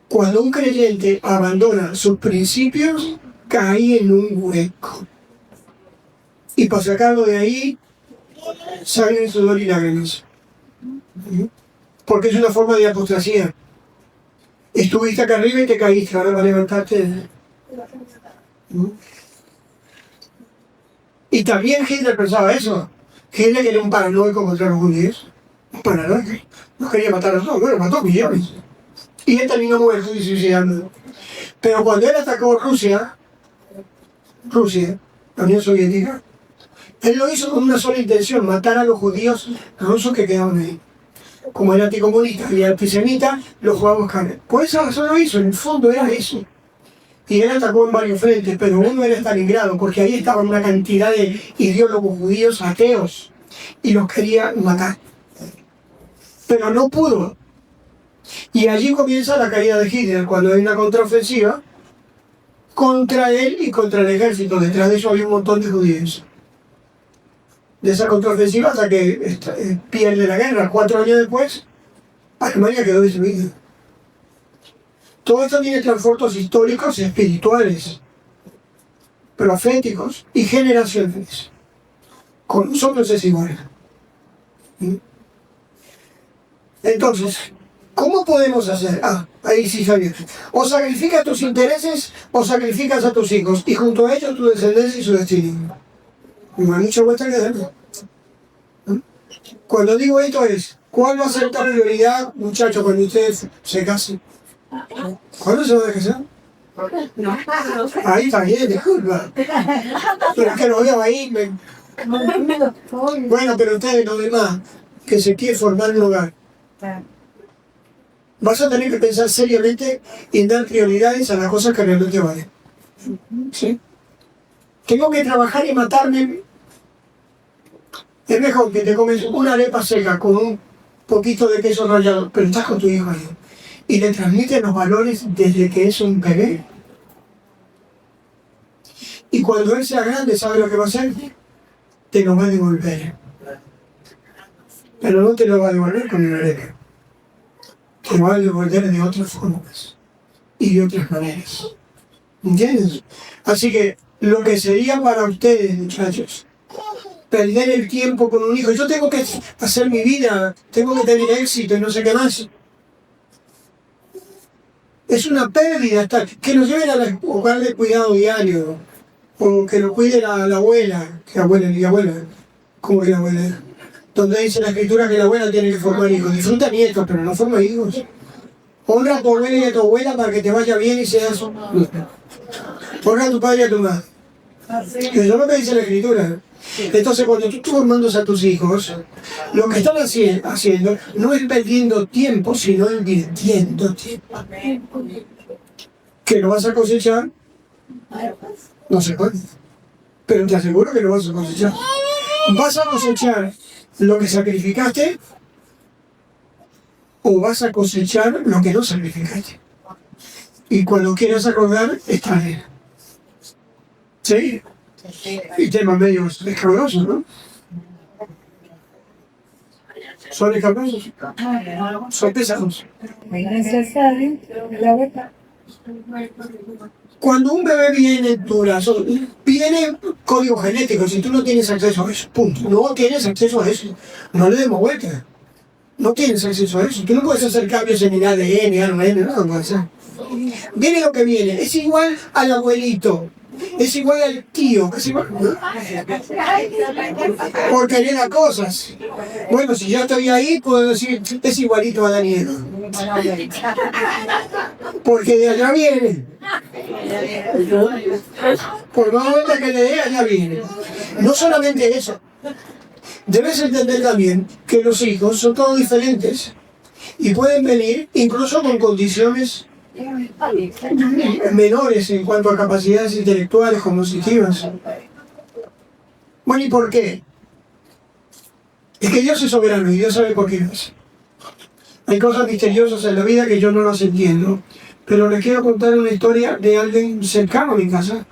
Cuando un creyente abandona sus principios, cae en un hueco. Y para sacarlo de ahí, sangre, sudor y lágrimas. Porque es una forma de apostasía. Estuviste acá arriba y te caíste, ahora vas a levantarte. Y también Hitler pensaba eso. Hitler era un paranoico contra los judíos. Un paranoico. No quería matar a todos, bueno, mató millones. Y él terminó muerto y suicidando. Pero cuando él atacó Rusia, la Unión Soviética, él lo hizo con una sola intención, matar a los judíos rusos que quedaban ahí. Como era anticomunista y antisemita, los fue a buscar. Por esa razón lo hizo, en el fondo era eso. Y él atacó en varios frentes, pero uno era Stalingrado, porque ahí estaban una cantidad de ideólogos judíos ateos y los quería matar. Pero no pudo. Y allí comienza la caída de Hitler, cuando hay una contraofensiva contra él y contra el ejército. Detrás de eso había un montón de judíos. De esa contraofensiva hasta que pierde la guerra. 4 años después, Alemania quedó destruida. Todo esto tiene trasfondos históricos y espirituales, proféticos y generacionales. Con nosotros es igual. Entonces, ¿cómo podemos hacer? Ahí sí sabía. O sacrificas tus intereses o sacrificas a tus hijos y junto a ellos tu descendencia y su destino. No hay mucha vuelta que darle. Cuando digo esto es, ¿cuál va a ser tu prioridad, muchachos, cuando ustedes se casen? ¿Cuándo se va a casar? No. Ahí está bien, disculpa. Pero es que lo veo ahí. Bueno, pero ustedes los demás, que se quieren formar un hogar, vas a tener que pensar seriamente en dar prioridades a las cosas que realmente valen. ¿Sí? Tengo que trabajar y matarme. Es mejor que te comes una arepa seca con un poquito de queso rallado, pero estás con tu hijo ahí. Y le transmites los valores desde que es un bebé. Y cuando él sea grande, ¿sabe lo que va a hacer? Te lo va a devolver. Pero no te lo va a devolver con una arepa. Te va a devolver de otras formas y de otras maneras. ¿Entiendes? Así que lo que sería para ustedes, muchachos, perder el tiempo con un hijo. Yo tengo que hacer mi vida, tengo que tener éxito y no sé qué más. Es una pérdida hasta que nos lleven a hogar de cuidado diario, o que lo cuide la abuela, que abuela y abuela, como que la abuela, donde dice la escritura que la abuela tiene que formar hijos. Disfruta nietos, pero no forma hijos. Honra a tu abuela y a tu abuela para que te vaya bien y seas. Honra a tu padre y a tu madre. Que eso es lo que dice la escritura. Entonces, cuando tú estás formando a tus hijos, lo que están haciendo no es perdiendo tiempo, sino invirtiendo tiempo. ¿Que lo vas a cosechar? No se puede. Pero te aseguro que lo vas a cosechar. ¿Vas a cosechar lo que sacrificaste? ¿O vas a cosechar lo que no sacrificaste? Y cuando quieras acordar, está bien. ¿Sí? Y temas medio escabrosos, ¿no? ¿Son escabrosos? Son pesados. Cuando un bebé viene en tu brazo, viene código genético. Si tú no tienes acceso a eso, punto. No tienes acceso a eso. No le demos vuelta. No tienes acceso a eso. Tú no puedes hacer cambios en el ADN, ARN, no puedes hacer. Viene lo que viene. Es igual al abuelito. Es igual al tío, es igual, ¿no? Porque hereda cosas. Bueno, si yo estoy ahí, puedo decir, es igualito a Daniel. Porque de allá viene. Por más vuelta que le dé, allá viene. No solamente eso. Debes entender también que los hijos son todos diferentes. Y pueden venir incluso con condiciones menores en cuanto a capacidades intelectuales, cognitivas. Bueno, ¿y por qué? Es que Dios es soberano y Dios sabe por qué lo hace. Hay cosas misteriosas en la vida que yo no las entiendo, pero les quiero contar una historia de alguien cercano a mi casa,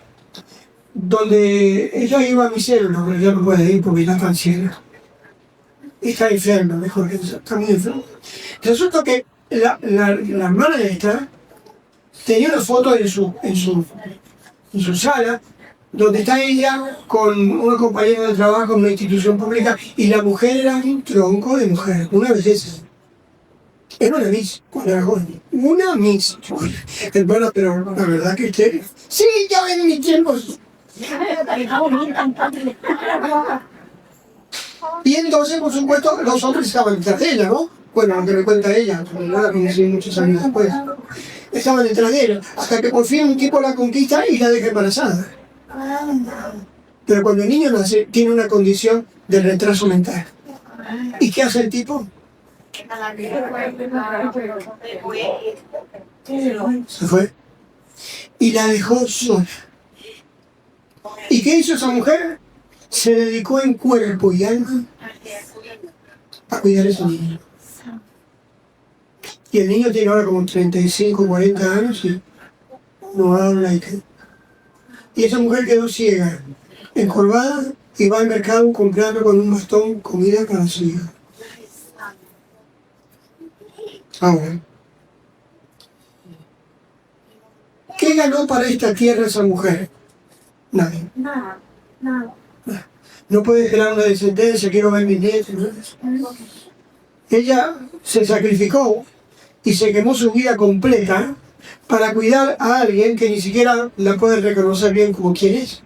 donde ella iba a mi cielo, pero ya no puede ir porque ya está ciega. Está enferma, mejor que eso, está muy enferma. Resulta que la hermana de esta tenía una foto en su sala, donde está ella con una compañera de trabajo en una institución pública, y la mujer era un tronco de mujer, una belleza. Era una Miss, cuando era joven. Una Miss. Hermana, pero la verdad que usted... Sí, ya en mis tiempos. Y entonces, por supuesto, los hombres estaban detrás de ella, ¿no? Bueno, aunque me cuenta ella, no la conocí muchos años después. Estaban detrás de ella, hasta que por fin un tipo la conquista y la deja embarazada. Pero cuando el niño nace, tiene una condición de retraso mental. ¿Y qué hace el tipo? Se fue. Y la dejó sola. ¿Y qué hizo esa mujer? Se dedicó en cuerpo y alma a cuidar a ese niño. Y el niño tiene ahora como 35, 40 años y no habla y qué. Y esa mujer quedó ciega, encorvada, y va al mercado comprando con un bastón comida para su hija. Ahora, ¿qué ganó para esta tierra esa mujer? Nadie. Nada. No puede generar una descendencia, quiero ver mis nietos. ¿No? Ella se sacrificó y se quemó su vida completa para cuidar a alguien que ni siquiera la puede reconocer bien como quien es.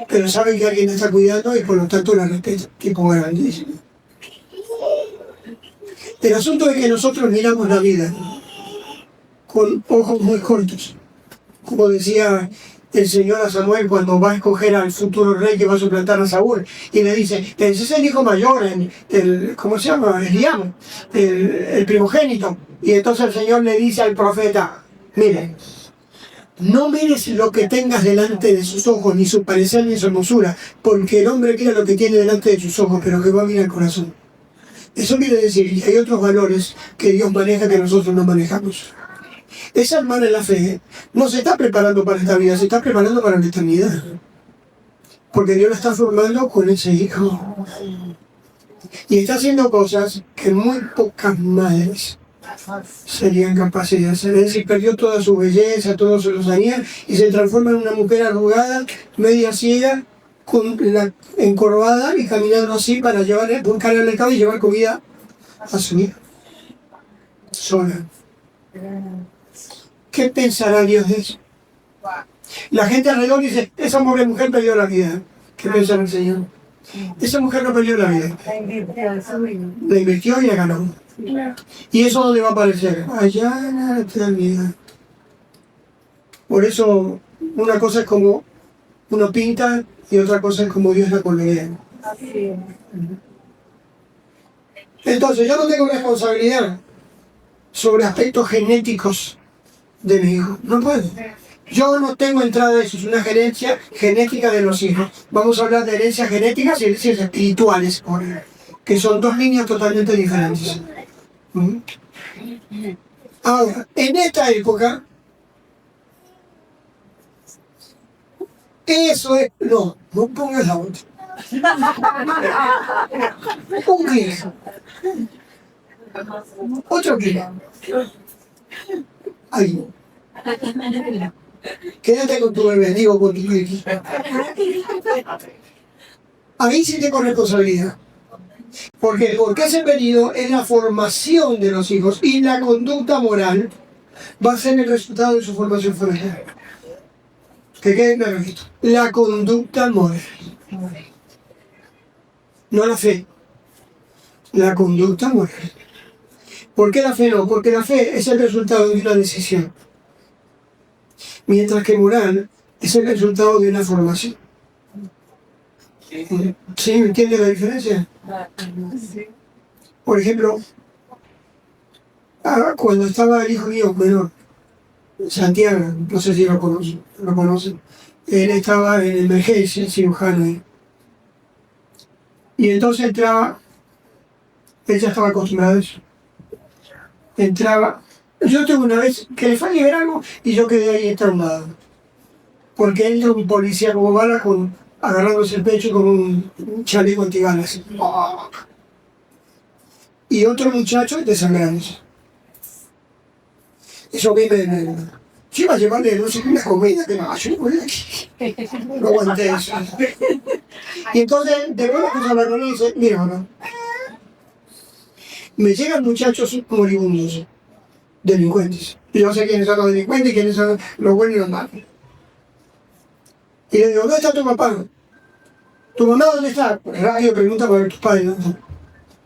Pero saben que alguien la está cuidando y por lo tanto la respeta, tipo grandísimo. El asunto es que nosotros miramos la vida con ojos muy cortos. Como decía el Señor a Samuel cuando va a escoger al futuro rey que va a suplantar a Saúl, y le dice, ese es el hijo mayor, ¿cómo se llama? Eliam, el primogénito. Y entonces el Señor le dice al profeta, mire, no mires lo que tengas delante de sus ojos, ni su parecer ni su hermosura, porque el hombre mira lo que tiene delante de sus ojos, pero Jehová mira el corazón. Eso quiere decir que hay otros valores que Dios maneja que nosotros no manejamos. Esa hermana en la fe no se está preparando para esta vida, se está preparando para la eternidad. Porque Dios la está formando con ese hijo. Y está haciendo cosas que muy pocas madres serían capaces de hacer. Es decir, perdió toda su belleza, toda su lozanía, y se transforma en una mujer arrugada, media ciega, con la encorvada y caminando así para buscar al mercado y llevar comida a su hija. Sola. ¿Qué pensará Dios de eso? La gente alrededor dice, esa pobre mujer perdió la vida. ¿Qué pensará el Señor? Esa mujer no perdió la vida. La invirtió y la ganó. ¿Y eso dónde va a aparecer? Allá en la eternidad. Por eso, una cosa es como uno pinta y otra cosa es como Dios la colorea. Entonces, yo no tengo responsabilidad sobre aspectos genéticos de mi hijo. No puedo. Yo no tengo entrada de eso, es una herencia genética de los hijos. Vamos a hablar de herencias genéticas y herencias espirituales, que son dos líneas totalmente diferentes. Ahora, en esta época, eso es... No pongas la otra. Un clic. Otro clic. Ahí. Quédate con tu bebé, digo con tu clic. Ahí sí tengo responsabilidad. ¿Por qué? Porque ese periodo es la formación de los hijos y la conducta moral va a ser el resultado de su formación familiar. Que quede claro esto. La conducta moral. No la fe. La conducta moral. ¿Por qué la fe no? Porque la fe es el resultado de una decisión. Mientras que moral es el resultado de una formación. ¿Sí? ¿Me entiende la diferencia? Por ejemplo, cuando estaba el hijo mío menor, Santiago, no sé si lo conocen. Él estaba en emergencia, cirujano ahí. Y entonces entraba, él ya estaba acostumbrado a eso. Entraba, yo tuve una vez que le fue a liberar algo y yo quedé ahí traumado. Porque él era un policía como bala agarrándose el pecho con un chaleco antibalas. Y otro muchacho desangrándose. Eso a mí yo iba a llevarle, no sé, una comida que no, yo no aguanté eso. Y entonces, de nuevo que se habla con él y dice, mira, mamá, me llegan muchachos moribundos, delincuentes. Y yo sé quiénes son los delincuentes y quiénes son los buenos y los malos. Y le digo, ¿dónde está tu papá? ¿Tu mamá dónde está? Pues radio pregunta por tus padres, ¿no?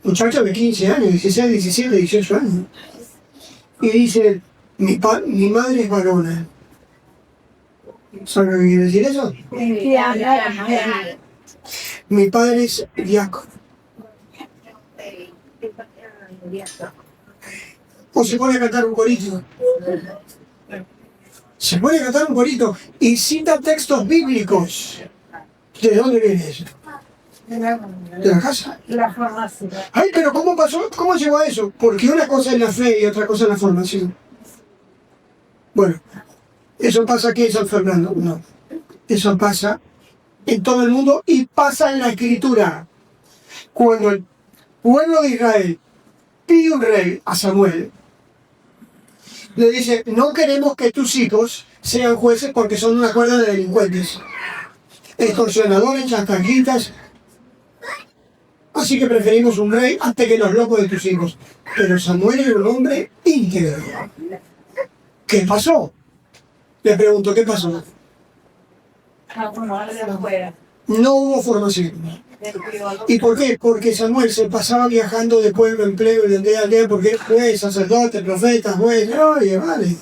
Muchacho de 15 años, 16, 17, 18 años. Y dice, mi madre es varona. ¿Sabes lo que quiere decir eso? Mi padre es diácono. O se pone a cantar un corito. Se pone a cantar un corito y cita textos bíblicos. ¿De dónde viene eso? De la casa. La formación. Ay, pero ¿cómo pasó? ¿Cómo llegó a eso? Porque una cosa es la fe y otra cosa es la formación. Bueno, eso pasa aquí en San Fernando. No. Eso pasa en todo el mundo y pasa en la Escritura. Cuando el pueblo de Israel pide un rey a Samuel, le dice, no queremos que tus hijos sean jueces porque son una cuerda de delincuentes, extorsionadores, chantajistas, así que preferimos un rey antes que los locos de tus hijos. Pero Samuel era un hombre íntegro. ¿Qué pasó? Le pregunto, ¿qué pasó? No hubo formación. ¿Y por qué? Porque Samuel se pasaba viajando de pueblo en pueblo, de aldea a aldea, porque es juez, sacerdote, profeta, juez. Oye, vale.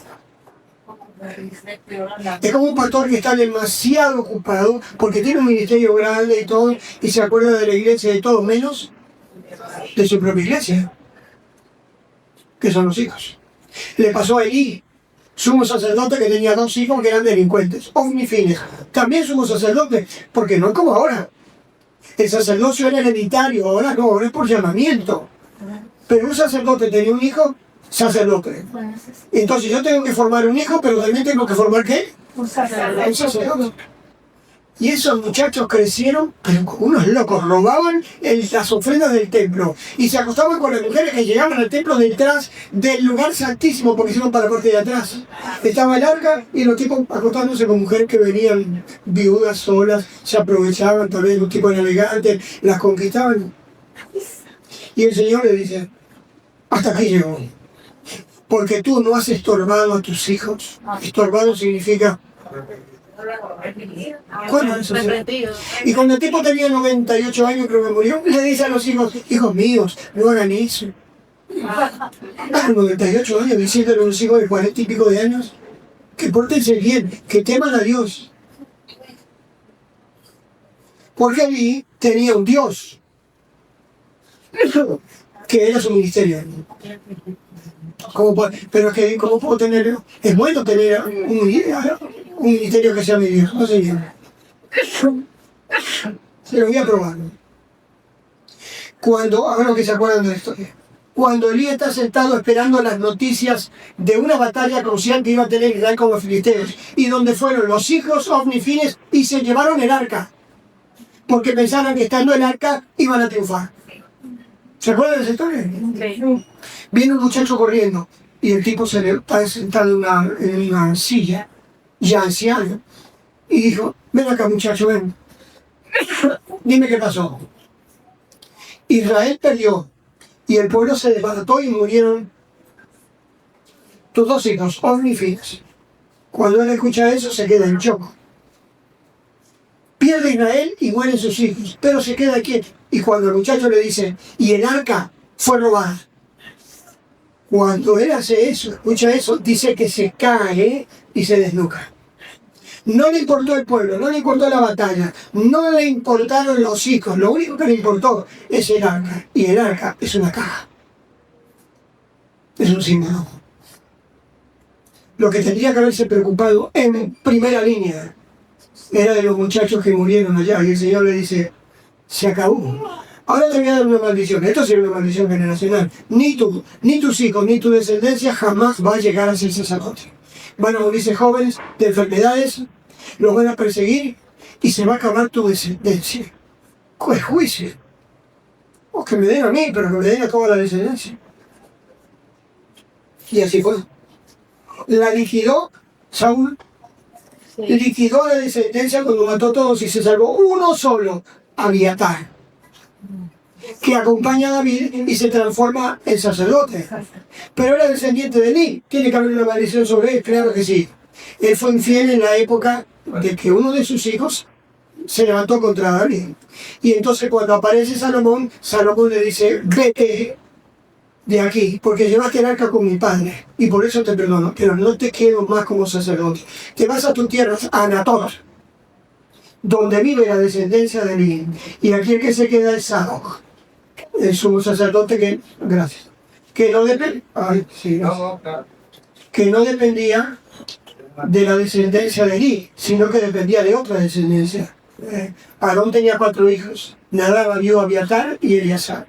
Es como un pastor que está demasiado ocupado porque tiene un ministerio grande y todo, y se acuerda de la iglesia y todo, menos de su propia iglesia, que son los hijos. Le pasó a Elí, sumo sacerdote que tenía 2 hijos que eran delincuentes, omnifines. También sumo sacerdote, porque no es como ahora. El sacerdocio era hereditario, ahora no, ahora es por llamamiento. Pero un sacerdote tenía un hijo, sacerdote. Entonces yo tengo que formar un hijo, pero también tengo que formar ¿qué? Un sacerdote. Y esos muchachos crecieron, pero como unos locos, robaban las ofrendas del templo y se acostaban con las mujeres que llegaban al templo detrás del lugar santísimo, porque iban para la parte de atrás. Estaba el arca y los tipos acostándose con mujeres que venían viudas, solas, se aprovechaban, tal vez los tipos eran elegantes, las conquistaban. Y el Señor le dice, hasta aquí llegó, porque tú no has estorbado a tus hijos. Estorbado significa... ¿Cuándo eso? Y cuando el tipo tenía 98 años, creo que murió, le dice a los hijos, hijos míos, no hagan eso. A los 98 años, diciéndole a los hijos de 40 y pico de años, que pórtense bien, que teman a Dios. Porque allí tenía un Dios, que era su ministerio. Pero es que, ¿cómo puedo tener? Es bueno tener un ministerio que sea mi Dios, no sé yo. Se lo voy a probar. Ahora que se acuerdan de la historia. Cuando Elías está sentado esperando las noticias de una batalla crucial que iba a tener Israel con los filisteos, y donde fueron los hijos ofnifines y se llevaron el arca, porque pensaban que estando el arca iban a triunfar. ¿Se acuerdan de esa historia? Sí. Viene un muchacho corriendo y el tipo está sentado en una silla, ya anciano, y dijo, ven acá muchacho, ven. Dime qué pasó. Israel perdió y el pueblo se desbarató y murieron tus 2 hijos, Ofni y Finees. Cuando él escucha eso se queda en shock. Pierde Israel y mueren sus hijos, pero se queda quieto. Y cuando el muchacho le dice, y el arca fue robada. Cuando él hace eso, escucha eso, dice que se cae y se desnuca. No le importó el pueblo, no le importó la batalla, no le importaron los hijos, lo único que le importó es el arca. Y el arca es una caja. Es un símbolo. Lo que tendría que haberse preocupado en primera línea era de los muchachos que murieron allá. Y el Señor le dice, se acabó. Ahora te voy a dar una maldición. Esto sería una maldición generacional. Ni tú, ni tus hijos, ni tu descendencia jamás va a llegar a ser sacerdote. Van a morirse jóvenes de enfermedades, los van a perseguir y se va a acabar tu descendencia. ¿Cuál juicio? O que me den a mí, pero que me den a toda la descendencia. Y así fue. La liquidó Saúl, liquidó la descendencia cuando mató a todos y se salvó uno solo, Abiatar, que acompaña a David y se transforma en sacerdote. Pero era descendiente de Elí. ¿Tiene que haber una maldición sobre él? Claro que sí. Él fue infiel en la época de que uno de sus hijos se levantó contra David. Y entonces cuando aparece Salomón, Salomón le dice, vete de aquí, porque llevaste el arca con mi padre, y por eso te perdono, pero no te quiero más como sacerdote. Te vas a tus tierras, a Anatot, donde vive la descendencia de Elí, y aquí el que se queda es Sadoc, el sumo sacerdote que, gracias, que no dependía de la descendencia de Elí, sino que dependía de otra descendencia. Aarón tenía 4 hijos, Nadab, Abiú, Abiatar y Eleazar.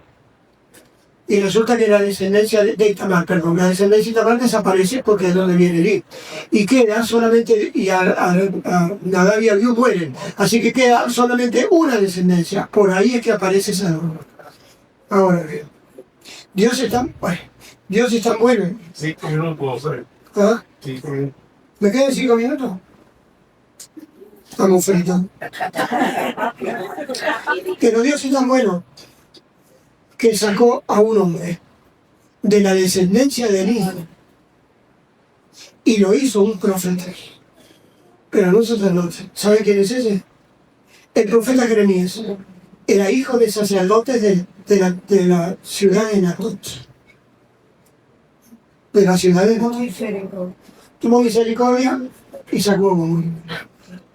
Y resulta que la descendencia de Itamar, la descendencia de Itamar desaparece porque es donde viene Elí. Y queda solamente, y a Nadab y Abiú mueren. Así que queda solamente una descendencia. Por ahí es que aparece Salomón. Ahora bien, Dios es tan bueno. 5 minutos puedo hacer. ¿Ah? 5 minutos. ¿Me quedan 5 minutos? Estamos fritos. Pero Dios es tan bueno que sacó a un hombre de la descendencia de Elí y lo hizo un profeta, pero no sacerdote. ¿Sabe quién es ese? El profeta Jeremías. Era hijo de sacerdotes de la ciudad de Natot. De la ciudad de Natot. Tuvo misericordia y sacó a un hombre.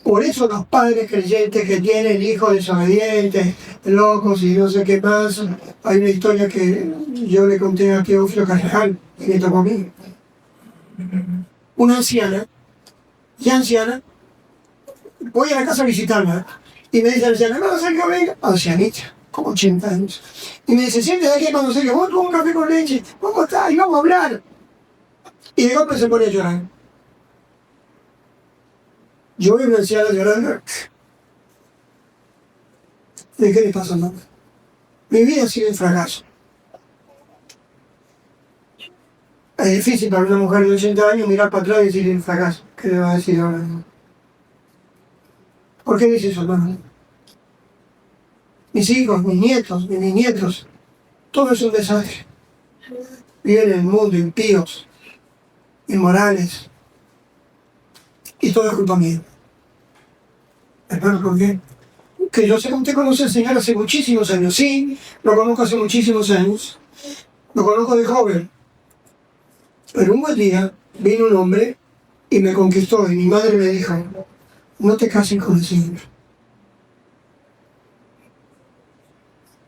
Por eso los padres creyentes que tienen hijos desobedientes, locos y no sé qué más, hay una historia que yo le conté a Teófilo Carrejal, y me tocó a mí. Una anciana, ya anciana, voy a la casa a visitarla, y me dice la anciana, hermano Sergio, venga, ancianita, como 80 años, y me dice, siéntate aquí, hermano Sergio, vamos a tomar un café con leche, ¿cómo estás? Y vamos a hablar. Y de golpe se pone a llorar. Yo vi a una anciana llorando. ¿De qué le pasa, mamá? Mi vida ha sido un fracaso. Es difícil para una mujer de 80 años mirar para atrás y decir un fracaso. ¿Qué le va a decir ahora? ¿Por qué dice eso, hermano? Mis hijos, mis nietos, mis bisnietos, todo es un desastre. Viven en el mundo impíos, inmorales, y todo es culpa mía. Hermano, ¿por qué? Que yo sé que usted conoce al Señor hace muchísimos años. Sí, lo conozco hace muchísimos años. Lo conozco de joven. Pero un buen día vino un hombre y me conquistó. Y mi madre me dijo, no te cases con el Señor.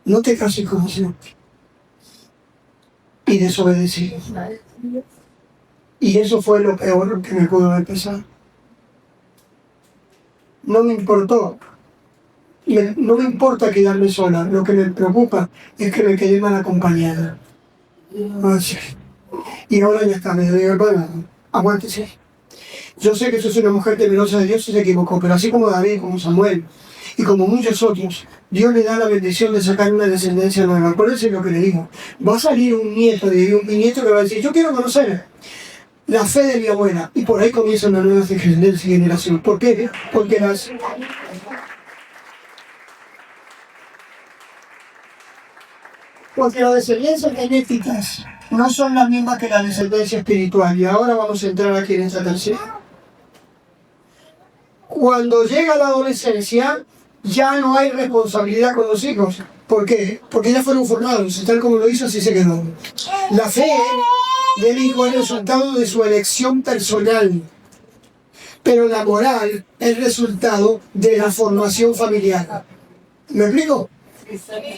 No te cases con el Señor. Y desobedecí. Y eso fue lo peor que me pudo haber pasado. No me importó. No me importa quedarme sola. Lo que me preocupa es que me quedé mal acompañada. Y ahora ya está, me digo, hermano, aguántese. Yo sé que sos una mujer temerosa de Dios y se equivocó, pero así como David, como Samuel y como muchos otros, Dios le da la bendición de sacar una descendencia nueva. Por eso es lo que le digo. Va a salir un nieto de un nieto que va a decir, yo quiero conocer la fe de mi abuela. Y por ahí comienza una nueva generación. ¿Por qué? Porque las descendencias genéticas no son las mismas que la descendencia espiritual. Y ahora vamos a entrar aquí en esta tercera. Cuando llega la adolescencia, ya no hay responsabilidad con los hijos. ¿Por qué? Porque ya fueron formados. Tal como lo hizo, así se quedó. La fe del hijo es el resultado de su elección personal. Pero la moral es el resultado de la formación familiar. ¿Me explico?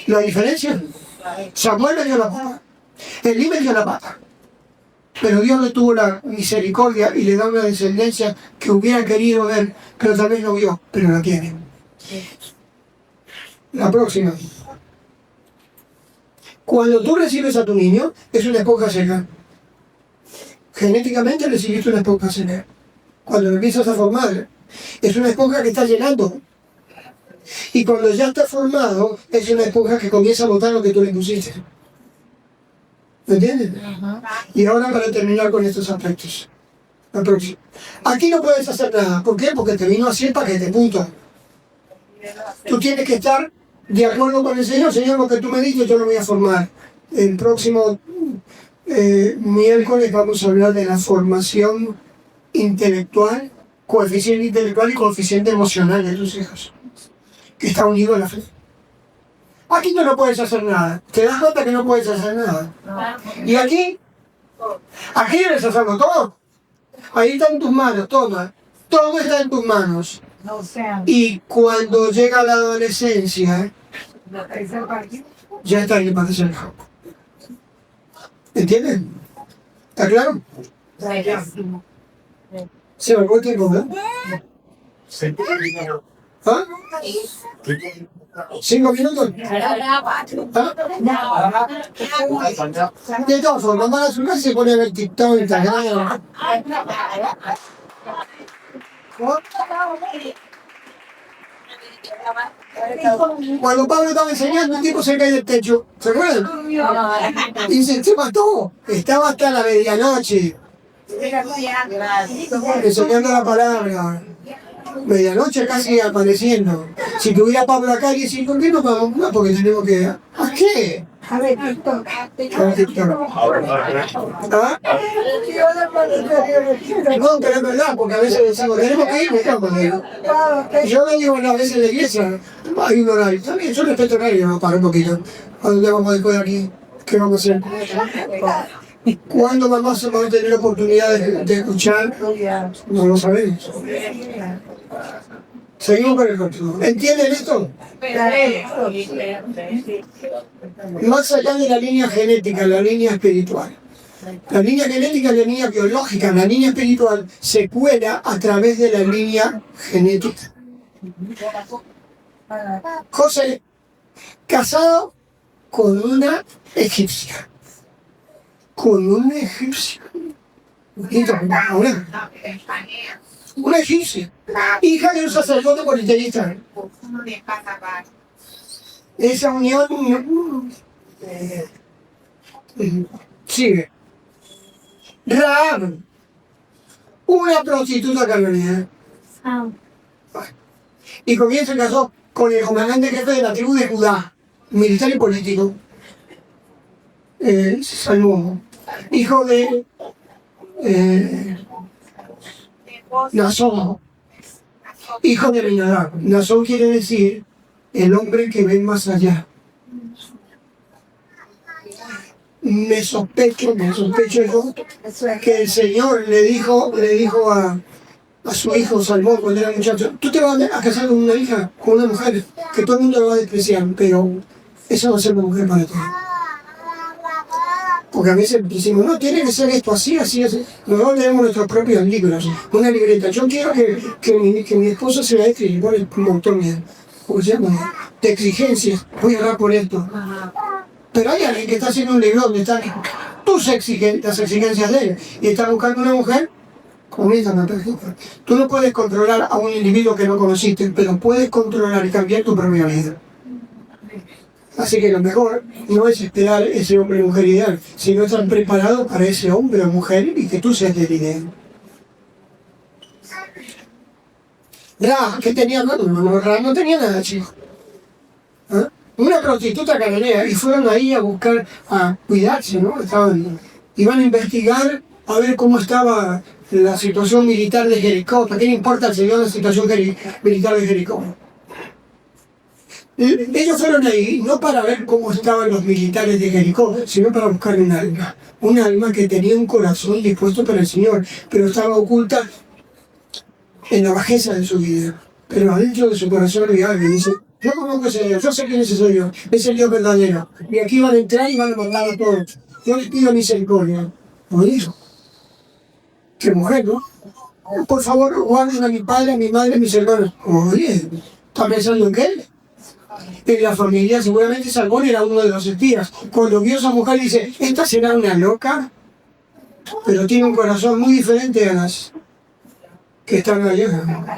¿La diferencia? Samuel me dio la pata. Elí me dio la pata. pero Dios le tuvo la misericordia y le da una descendencia que hubiera querido ver, pero tal vez no vio, pero la tiene. La próxima. Cuando tú recibes a tu niño, es una esponja seca. Genéticamente recibiste una esponja seca. Cuando lo empiezas a formar, es una esponja que está llenando. Y cuando ya está formado, es una esponja que comienza a botar lo que tú le pusiste. ¿Me entiendes? Y ahora para terminar con estos aspectos. La próxima. Aquí no puedes hacer nada. ¿Por qué? Porque te vino así el paquete, punto. Tú tienes que estar de acuerdo con el Señor. Señor, lo que tú me dices, yo lo voy a formar. El próximo miércoles vamos a hablar de la formación intelectual, coeficiente intelectual y coeficiente emocional de tus hijos, que está unido a la fe. Aquí tú no puedes hacer nada. ¿Te das cuenta que no puedes hacer nada? Y aquí debes hacerlo todo. Ahí está en tus manos, toma. Todo está en tus manos. Y cuando llega la adolescencia, ya está ahí para hacer algo. ¿Entiendes? ¿Está claro? Se me fue el tiempo, ¿no? ¿Ah? 5 minutos. ¿Ah? De todas formas, van a su casa y se pone a ver TikTok, Instagram. Cuando Pablo estaba enseñando, un tipo se cae del techo. ¿Se acuerdan? Y se mató. Estaba hasta la medianoche enseñando la palabra. Medianoche casi apareciendo. Si tuviera Pablo acá y decir, ¿por qué no vamos? No, porque tenemos que... ¿A qué? A ver, TikTok. ¿Ah? No, pero es verdad, porque a veces decimos, tenemos que ir, no estamos de ir. Yo le digo a veces en la iglesia, hay un horario. También yo respeto el horario, no paro un poquito. ¿A dónde vamos después de aquí? ¿Qué vamos a hacer? ¿Cuándo vamos a tener la oportunidad de escuchar? No lo sabemos. Seguimos con el capítulo. ¿Entienden esto? Más allá de la línea genética, la línea espiritual. La línea genética es la línea biológica, la línea espiritual se cuela a través de la línea genética. José, casado con una egipcia. Con una egipcia. Una egipcia. Hija de un sacerdote politeísta. Esa unión sigue. Rahab, una prostituta cananea. Y comienza el caso con el comandante jefe de la tribu de Judá, militar y político. Salmón, hijo de Nazón, hijo de Aminadab. Nazón quiere decir el hombre que ve más allá. Me sospecho yo que el Señor le dijo a su hijo Salmón cuando era muchacho, tú te vas a casar con una hija, con una mujer, que todo el mundo lo va a despreciar, pero esa va a ser una mujer para ti. Porque a veces decimos, no, tiene que ser esto así, así, así. Nosotros leemos nuestros propios libros, una libreta. Yo quiero que mi esposo se la escriba y pone un montón de exigencias. Voy a hablar por esto. Pero hay alguien que está haciendo un libro donde están las exigencias de él y está buscando una mujer como esta. Tú no puedes controlar a un individuo que no conociste, pero puedes controlar y cambiar tu propia vida. Así que lo mejor no es esperar ese hombre o mujer ideal, sino estar preparado para ese hombre o mujer y que tú seas el ideal. Rahab, ¿qué tenía? Rahab no tenía nada, chico. ¿Ah? Una prostituta cananea, y fueron ahí a buscar, a cuidarse, ¿no? Iban a investigar a ver cómo estaba la situación militar de Jericó. ¿Para qué le importa al Señor la situación militar de Jericó? Ellos fueron ahí no para ver cómo estaban los militares de Jericó, sino para buscar un alma que tenía un corazón dispuesto para el Señor, pero estaba oculta en la bajeza de su vida. Pero adentro de su corazón había alguien, dice, yo conozco a ese Dios, yo sé quién es ese Dios, es el Dios verdadero. Y aquí van a entrar y van a matar a todos. Yo les pido misericordia. Por eso, qué mujer, ¿no? Por favor, guarden a mi padre, a mi madre, a mis hermanos. Oye, ¿está pensando en qué? En la familia, seguramente Salmón era uno de los espías. Cuando vio a esa mujer dice, esta será una loca, pero tiene un corazón muy diferente a las que están allá.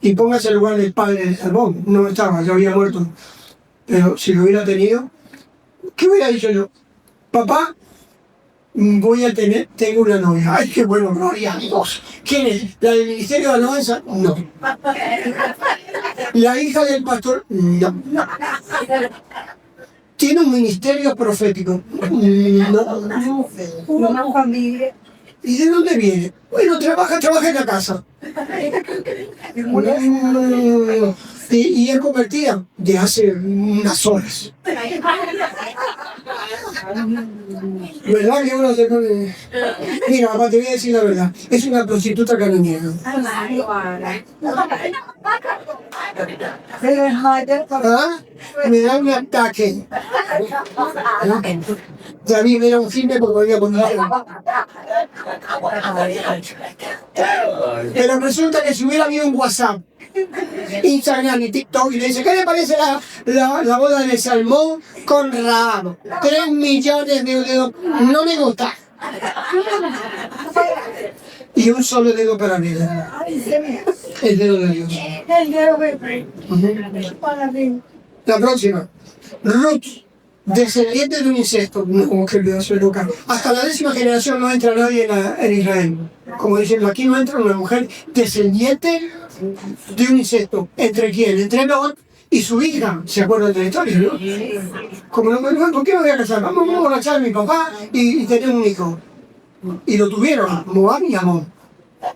Y póngase en lugar del padre de Salmón. No estaba, ya había muerto. Pero si lo hubiera tenido, ¿qué hubiera dicho yo? Papá, tengo una novia. Ay, qué bueno, gloria a Dios. ¿Quién es? ¿La del Ministerio de Alabanza? No. ¿La hija del pastor? No. ¿Tiene un ministerio profético? No. Una familia. ¿Y de dónde viene? Bueno, trabaja en la casa. Y es convertida de hace unas horas. ¿Verdad que uno se pone? Mira, papá, te voy a decir la verdad. Es una prostituta canoniana. ¿Ah? Me da un ataque. David, me da un filme porque voy a poner. Pero resulta que si hubiera habido un WhatsApp, Instagram y TikTok, y le dice, ¿qué le parece la boda de Salmón con Rahab? 3 millones de dedos. No me gusta. Y un solo dedo para mí. El dedo de Dios. La próxima. Ruth, descendiente de un insecto. Como que el pedazo de loca. Hasta la 10ª generación no entra nadie en Israel. Como dicen, aquí no entra una mujer descendiente de un insecto. ¿Entre quién? Entre Lot y su hija. ¿Se acuerdan de la historia, no? Como no, ¿por qué me voy a casar? Vamos a emborrachar a mi papá y tener un hijo. Y lo tuvieron, Moab y Amón.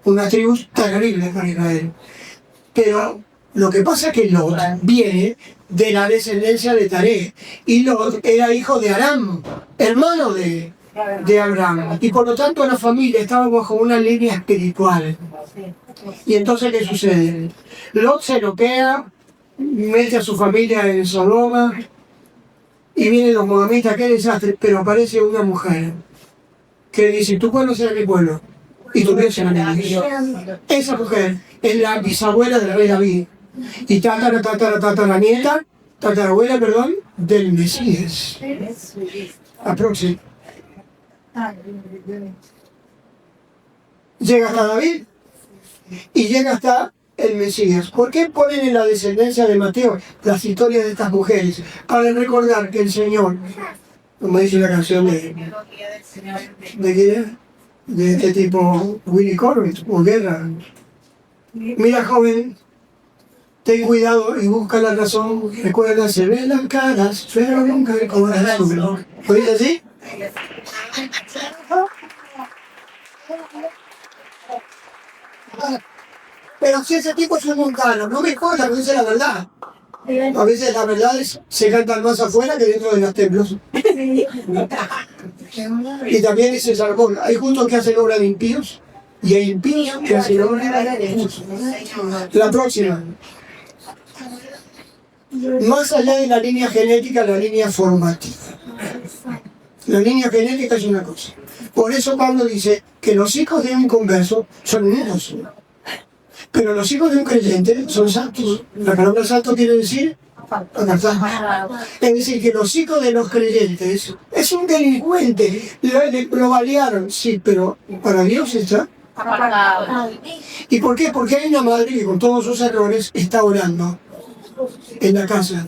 Una tribu terrible para Israel. Pero lo que pasa es que Lot viene de la descendencia de Taré. Y Lot era hijo de Aram, hermano de Abraham. Y por lo tanto la familia estaba bajo una línea espiritual. Y entonces, ¿qué sucede? Lot se loquea, mete a su familia en Sodoma, y vienen los moabitas, qué desastre, pero aparece una mujer que dice, tu pueblo será mi pueblo, y tu Dios será mi Dios. Esa mujer es la bisabuela del rey David, y tatarabuela, del Mesías. Aproxima. Llega hasta David, y llega hasta el Mesías. ¿Por qué ponen en la descendencia de Mateo las historias de estas mujeres? Para recordar que el Señor, como dice la canción de este tipo Willy Corbett o Guerra. Mira, joven, ten cuidado y busca la razón. Recuerda, se ven las caras, pero nunca el corazón. ¿Lo dice así? Pero si ese tipo es un mundano, no me importa que dice la verdad. A veces las verdades se cantan más afuera que dentro de los templos. Y también dice Salomón, hay justos que hacen obra de impíos y hay impíos que hacen obra de justos. La próxima. Más allá de la línea genética, la línea formativa. La línea genética es una cosa. Por eso Pablo dice que los hijos de un converso son unos. Pero los hijos de un creyente son santos. La palabra santo quiere decir apartado. Es decir, que los hijos de los creyentes es un delincuente. Lo balearon, sí, pero para Dios está apartado. ¿Y por qué? Porque hay una madre que con todos sus errores está orando en la casa.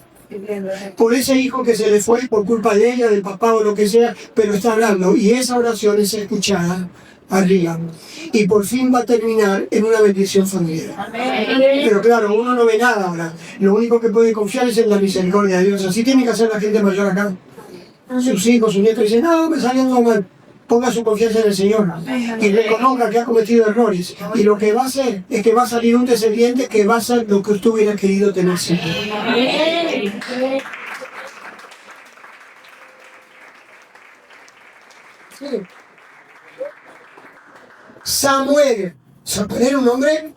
Por ese hijo que se le fue por culpa de ella, del papá o lo que sea, pero está hablando. Y esa oración es escuchada arriba. Y por fin va a terminar en una bendición familiar. Pero claro, uno no ve nada ahora. Lo único que puede confiar es en la misericordia de Dios. Así tiene que hacer la gente mayor acá. Sus hijos, sus nietos dicen, no, me saliendo mal. Ponga su confianza en el Señor y reconozca que ha cometido errores. Y lo que va a hacer es que va a salir un descendiente que va a ser lo que usted hubiera querido tener siempre. Sí. Samuel era un hombre,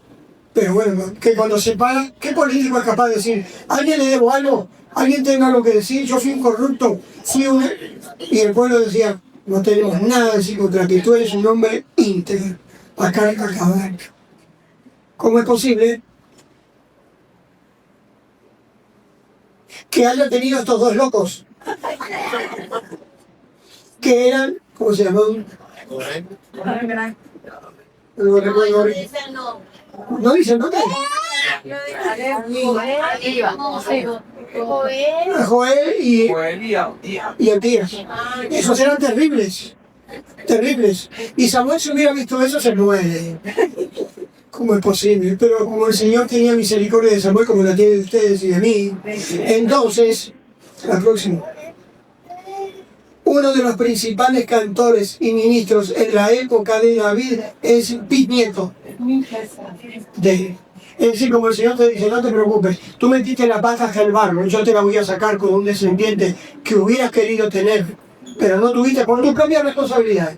pero bueno, que cuando se para, ¿qué político es capaz de decir? ¿Alguien le debo algo? ¿Alguien tenga algo que decir? Yo fui un corrupto, y el pueblo decía, No tenemos nada así contra ti. Tú eres un hombre íntegro. Acá en acabar. ¿Cómo es posible que haya tenido estos dos locos? Que eran, ¿cómo se llamaban? No recuerdo. ¿No dicen dónde? Joel y Abdías. Esos eran terribles. Terribles. Y Samuel, si hubiera visto eso, se muere. ¿Cómo es posible? Pero como el Señor tenía misericordia de Samuel, como la tiene de ustedes y de mí, entonces, la próxima. Uno de los principales cantores y ministros en la época de David es bisnieto de él. Es decir, como el Señor te dice, no te preocupes, tú metiste la pata hasta el barro, yo te la voy a sacar con un descendiente que hubieras querido tener, pero no tuviste por tu propia responsabilidad.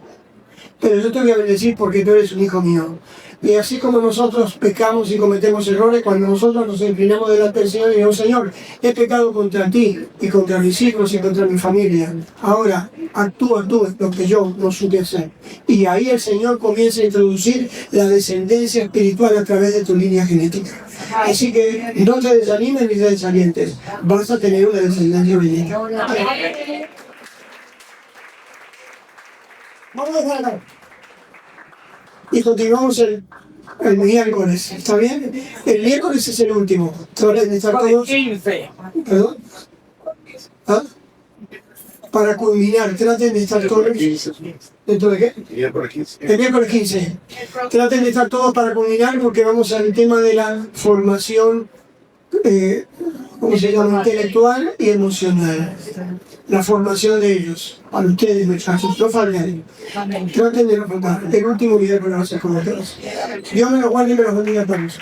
Pero yo te voy a bendecir porque tú eres un hijo mío. Y así como nosotros pecamos y cometemos errores, cuando nosotros nos inclinamos delante del Señor y decimos, Señor, he pecado contra ti y contra mis hijos y contra mi familia. Ahora, actúa tú lo que yo no supe hacer. Y ahí el Señor comienza a introducir la descendencia espiritual a través de tu línea genética. Así que no te desanimes ni te desalientes. Vas a tener una descendencia bendita. Vamos a dejar. Y continuamos el miércoles, ¿está bien? El miércoles es el último. Traten de estar todos. 15. ¿Perdón? ¿Ah? Para culminar, traten de estar todos. ¿Dentro de qué? El miércoles 15. Traten de estar todos para culminar porque vamos al tema de la formación, ¿cómo se llama? Intelectual y emocional. La formación de ellos, para ustedes, muchachos, no falten. Traten de no faltar. El último video que lo vamos a hacer con ustedes. Dios me lo guarde y me lo bendiga a todos.